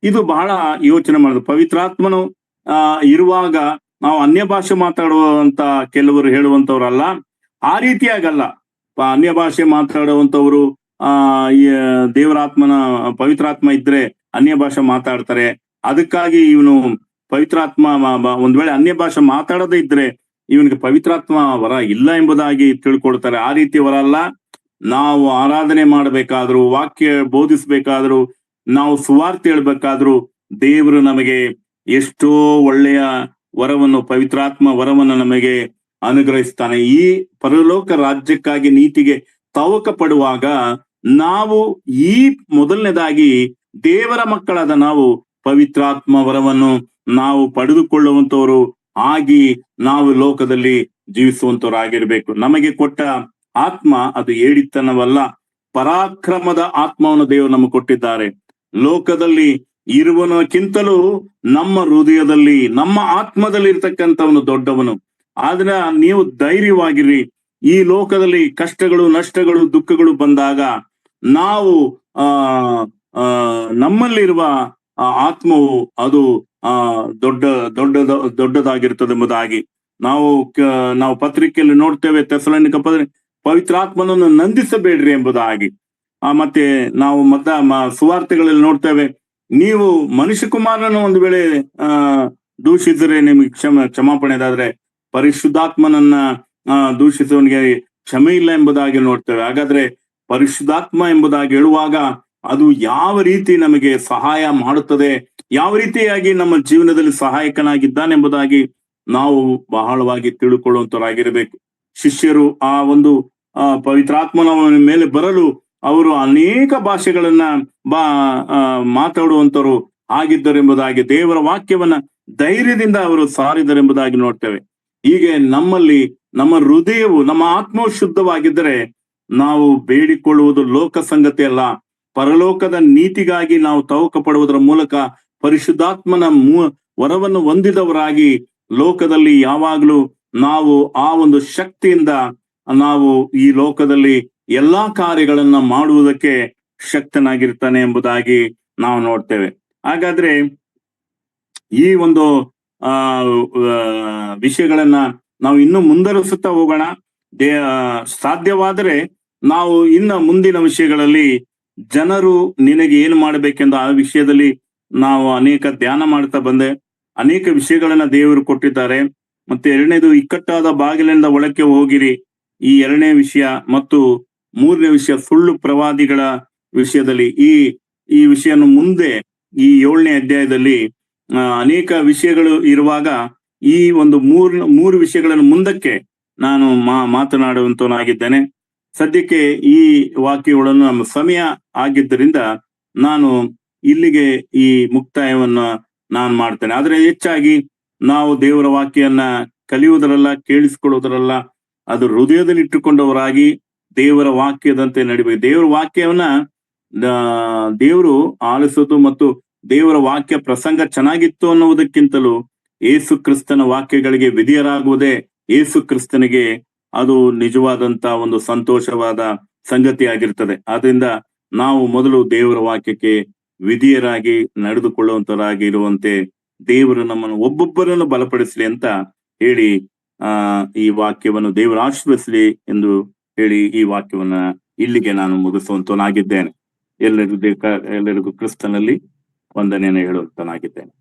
S1: ಇದು ಬಹಳ ಯೋಚನೆ ಮಾಡೋದು. ಪವಿತ್ರಾತ್ಮನು ಇರುವಾಗ ನಾವು ಅನ್ಯ ಭಾಷೆ ಮಾತಾಡುವಂತ ಕೆಲವರು ಹೇಳುವಂತವ್ರಲ್ಲ, ಆ ರೀತಿಯಾಗಲ್ಲ. ಅನ್ಯ ಭಾಷೆ ಮಾತಾಡುವಂತವರು ದೇವರಾತ್ಮನ ಪವಿತ್ರಾತ್ಮ ಇದ್ರೆ ಅನ್ಯ ಭಾಷೆ ಮಾತಾಡ್ತಾರೆ. ಅದಕ್ಕಾಗಿ ಇವನು ಪವಿತ್ರಾತ್ಮ ಒಂದ್ ವೇಳೆ ಅನ್ಯ ಭಾಷೆ ಮಾತಾಡದೇ ಇದ್ರೆ ಇವನಿಗೆ ಪವಿತ್ರಾತ್ಮ ವರ ಇಲ್ಲ ಎಂಬುದಾಗಿ ತಿಳ್ಕೊಳ್ತಾರೆ. ಆ ರೀತಿ ವರ ಅಲ್ಲ. ನಾವು ಆರಾಧನೆ ಮಾಡಬೇಕಾದ್ರು, ವಾಕ್ಯ ಬೋಧಿಸ್ಬೇಕಾದ್ರು, ನಾವು ಸುವಾರ್ತೆ ಹೇಳ್ಬೇಕಾದ್ರು ದೇವರು ನಮಗೆ ಎಷ್ಟೋ ಒಳ್ಳೆಯ ವರವನ್ನು, ಪವಿತ್ರಾತ್ಮ ವರವನ್ನು ನಮಗೆ ಅನುಗ್ರಹಿಸ್ತಾನೆ. ಈ ಪರಲೋಕ ರಾಜ್ಯಕ್ಕಾಗಿ ನೀತಿಗೆ ತವಕ ಪಡುವಾಗ ನಾವು ಈ ಮೊದಲನೇದಾಗಿ ದೇವರ ಮಕ್ಕಳಾದ ನಾವು ಪವಿತ್ರಾತ್ಮ ವರವನ್ನು ನಾವು ಪಡೆದುಕೊಳ್ಳುವಂತವರು ಆಗಿ ನಾವು ಲೋಕದಲ್ಲಿ ಜೀವಿಸುವಂತವರಾಗಿರ್ಬೇಕು. ನಮಗೆ ಕೊಟ್ಟ ಆತ್ಮ ಅದು ಏಡಿತನವಲ್ಲ, ಪರಾಕ್ರಮದ ಆತ್ಮವನ್ನು ದೇವರು ನಮಗೆ ಕೊಟ್ಟಿದ್ದಾರೆ. ಲೋಕದಲ್ಲಿ ಇರುವನಕ್ಕಿಂತಲೂ ನಮ್ಮ ಹೃದಯದಲ್ಲಿ, ನಮ್ಮ ಆತ್ಮದಲ್ಲಿ ಇರ್ತಕ್ಕಂಥವನು ದೊಡ್ಡವನು. ಆದ್ರೆ ನೀವು ಧೈರ್ಯವಾಗಿರ್ರಿ. ಈ ಲೋಕದಲ್ಲಿ ಕಷ್ಟಗಳು, ನಷ್ಟಗಳು, ದುಃಖಗಳು ಬಂದಾಗ ನಾವು ನಮ್ಮಲ್ಲಿರುವ ಆತ್ಮವು ಅದು ದೊಡ್ಡದಾಗಿರ್ತದೆ ಎಂಬುದಾಗಿ ನಾವು ಪತ್ರಿಕೆಯಲ್ಲಿ ನೋಡ್ತೇವೆ. ತೆಸಲೋನಿಕ ಪವಿತ್ರಾತ್ಮನನ್ನು ನಂದಿಸಬೇಡ್ರಿ ಎಂಬುದಾಗಿ. ಮತ್ತೆ ನಾವು ಸುವಾರ್ತೆಗಳಲ್ಲಿ ನೋಡ್ತೇವೆ, ನೀವು ಮನುಷ್ಯ ಕುಮಾರನನ್ನು ಒಂದು ವೇಳೆ ದೂಷಿಸಿದ್ರೆ ನಿಮ್ಗೆ ಕ್ಷಮಾಪಣೆದಾದ್ರೆ ಪರಿಶುದ್ಧಾತ್ಮನನ್ನ ದೂಷಿಸುವವನಿಗೆ ಕ್ಷಮೆ ಇಲ್ಲ ಎಂಬುದಾಗಿ ನೋಡ್ತೇವೆ. ಹಾಗಾದ್ರೆ ಪರಿಶುದ್ಧಾತ್ಮ ಎಂಬುದಾಗಿ ಹೇಳುವಾಗ ಅದು ಯಾವ ರೀತಿ ನಮಗೆ ಸಹಾಯ ಮಾಡುತ್ತದೆ, ಯಾವ ರೀತಿಯಾಗಿ ನಮ್ಮ ಜೀವನದಲ್ಲಿ ಸಹಾಯಕನಾಗಿದ್ದಾನೆಂಬುದಾಗಿ ನಾವು ಬಹಳವಾಗಿ ತಿಳ್ಕೊಳ್ಳುವಂತವರಾಗಿರ್ಬೇಕು. ಶಿಷ್ಯರು ಆ ಒಂದು ಪವಿತ್ರಾತ್ಮನ ಮೇಲೆ ಬರಲು ಅವರು ಅನೇಕ ಭಾಷೆಗಳನ್ನ ಮಾತಾಡುವಂತವರು ಆಗಿದ್ದರೆಂಬುದಾಗಿ, ದೇವರ ವಾಕ್ಯವನ್ನ ಧೈರ್ಯದಿಂದ ಅವರು ಸಾರಿದರೆಂಬುದಾಗಿ ನೋಡ್ತೇವೆ. ಹೀಗೆ ನಮ್ಮಲ್ಲಿ ನಮ್ಮ ಹೃದಯವು, ನಮ್ಮ ಆತ್ಮವು ಶುದ್ಧವಾಗಿದ್ದರೆ ನಾವು ಬೇಡಿಕೊಳ್ಳುವುದು ಲೋಕ ಸಂಗತಿ ಅಲ್ಲ, ಪರಲೋಕದ ನೀತಿಗಾಗಿ ನಾವು ತವಕ ಪಡುವುದರ ಮೂಲಕ ಪರಿಶುದ್ಧಾತ್ಮನ ವರವನ್ನು ಹೊಂದಿದವರಾಗಿ ಲೋಕದಲ್ಲಿ ಯಾವಾಗ್ಲೂ ನಾವು ಆ ಒಂದು ಶಕ್ತಿಯಿಂದ ನಾವು ಈ ಲೋಕದಲ್ಲಿ ಎಲ್ಲಾ ಕಾರ್ಯಗಳನ್ನ ಮಾಡುವುದಕ್ಕೆ ಶಕ್ತನಾಗಿರ್ತಾನೆ ಎಂಬುದಾಗಿ ನಾವು ನೋಡ್ತೇವೆ. ಹಾಗಾದ್ರೆ ಈ ಒಂದು ವಿಷಯಗಳನ್ನ ನಾವು ಇನ್ನೂ ಮುಂದುವರಿಸುತ್ತಾ ಹೋಗೋಣ. ಸಾಧ್ಯವಾದರೆ ನಾವು ಇನ್ನ ಮುಂದಿನ ವಿಷಯಗಳಲ್ಲಿ ಜನರು ನಿನಗೆ ಏನು ಮಾಡಬೇಕೆಂದು ಆ ವಿಷಯದಲ್ಲಿ ನಾವು ಅನೇಕ ಧ್ಯಾನ ಮಾಡ್ತಾ ಬಂದೆ. ಅನೇಕ ವಿಷಯಗಳನ್ನ ದೇವರು ಕೊಟ್ಟಿದ್ದಾರೆ. ಮತ್ತೆ ಎರಡನೇದು, ಇಕ್ಕಟ್ಟಾದ ಬಾಗಿಲಿಂದ ಒಳಕ್ಕೆ ಹೋಗಿರಿ. ಈ ಎರಡನೇ ವಿಷಯ. ಮತ್ತು ಮೂರನೇ ವಿಷಯ, ಸುಳ್ಳು ಪ್ರವಾದಿಗಳ ವಿಷಯದಲ್ಲಿ ಈ ವಿಷಯನು ಮುಂದೆ ಈ 7ನೇ ಅಧ್ಯಾಯದಲ್ಲಿ ಅನೇಕ ವಿಷಯಗಳು ಇರುವಾಗ ಈ ಒಂದು ಮೂರು ವಿಷಯಗಳನ್ನು ಮುಂದಕ್ಕೆ ನಾನು ಮಾತನಾಡುವಂತನಾಗಿದ್ದೇನೆ. ಸದ್ಯಕ್ಕೆ ಈ ವಾಕ್ಯಗಳನ್ನು ನಮ್ಮ ಸಮಯ ಆಗಿದ್ದರಿಂದ ನಾನು ಇಲ್ಲಿಗೆ ಈ ಮುಕ್ತಾಯವನ್ನ ನಾನು ಮಾಡ್ತೇನೆ. ಆದ್ರೆ ಹೆಚ್ಚಾಗಿ ನಾವು ದೇವರ ವಾಕ್ಯವನ್ನ ಕಲಿಯುವುದರಲ್ಲ, ಕೇಳಿಸಿಕೊಳ್ಳುವುದರಲ್ಲ, ಅದು ಹೃದಯದಲ್ಲಿ ಇಟ್ಟುಕೊಂಡವರಾಗಿ ದೇವರ ವಾಕ್ಯದಂತೆ ನಡಿಬೇಕು. ದೇವರ ವಾಕ್ಯವನ್ನ ದೇವರು ಆಲಿಸೋದು ಮತ್ತು ದೇವರ ವಾಕ್ಯ ಪ್ರಸಂಗ ಚೆನ್ನಾಗಿತ್ತು ಅನ್ನುವುದಕ್ಕಿಂತಲೂ ಯೇಸು ಕ್ರಿಸ್ತನ ವಾಕ್ಯಗಳಿಗೆ ವಿಧಿಯರಾಗುವುದೇ ಯೇಸು ಕ್ರಿಸ್ತನಿಗೆ ಅದು ನಿಜವಾದಂತ ಒಂದು ಸಂತೋಷವಾದ ಸಂಗತಿ ಆಗಿರ್ತದೆ. ಆದ್ರಿಂದ ನಾವು ಮೊದಲು ದೇವರ ವಾಕ್ಯಕ್ಕೆ ವಿಧಿಯರಾಗಿ ನಡೆದುಕೊಳ್ಳುವಂತರಾಗಿ ಇರುವಂತೆ ದೇವರು ನಮ್ಮನ್ನು ಒಬ್ಬೊಬ್ಬರನ್ನು ಬಲಪಡಿಸಲಿ ಅಂತ ಹೇಳಿ ಈ ವಾಕ್ಯವನ್ನು ದೇವರು ಆಶೀರ್ವದಿಸಲಿ ಎಂದು ಹೇಳಿ ಈ ವಾಕ್ಯವನ್ನ ಇಲ್ಲಿಗೆ ನಾನು ಮುಗಿಸುವಂತನಾಗಿದ್ದೇನೆ. ಎಲ್ಲರಿಗೂ ಕ್ರಿಸ್ತನಲ್ಲಿ ವಂದನೆಯನ್ನು ಹೇಳುವಂತನಾಗಿದ್ದೇನೆ.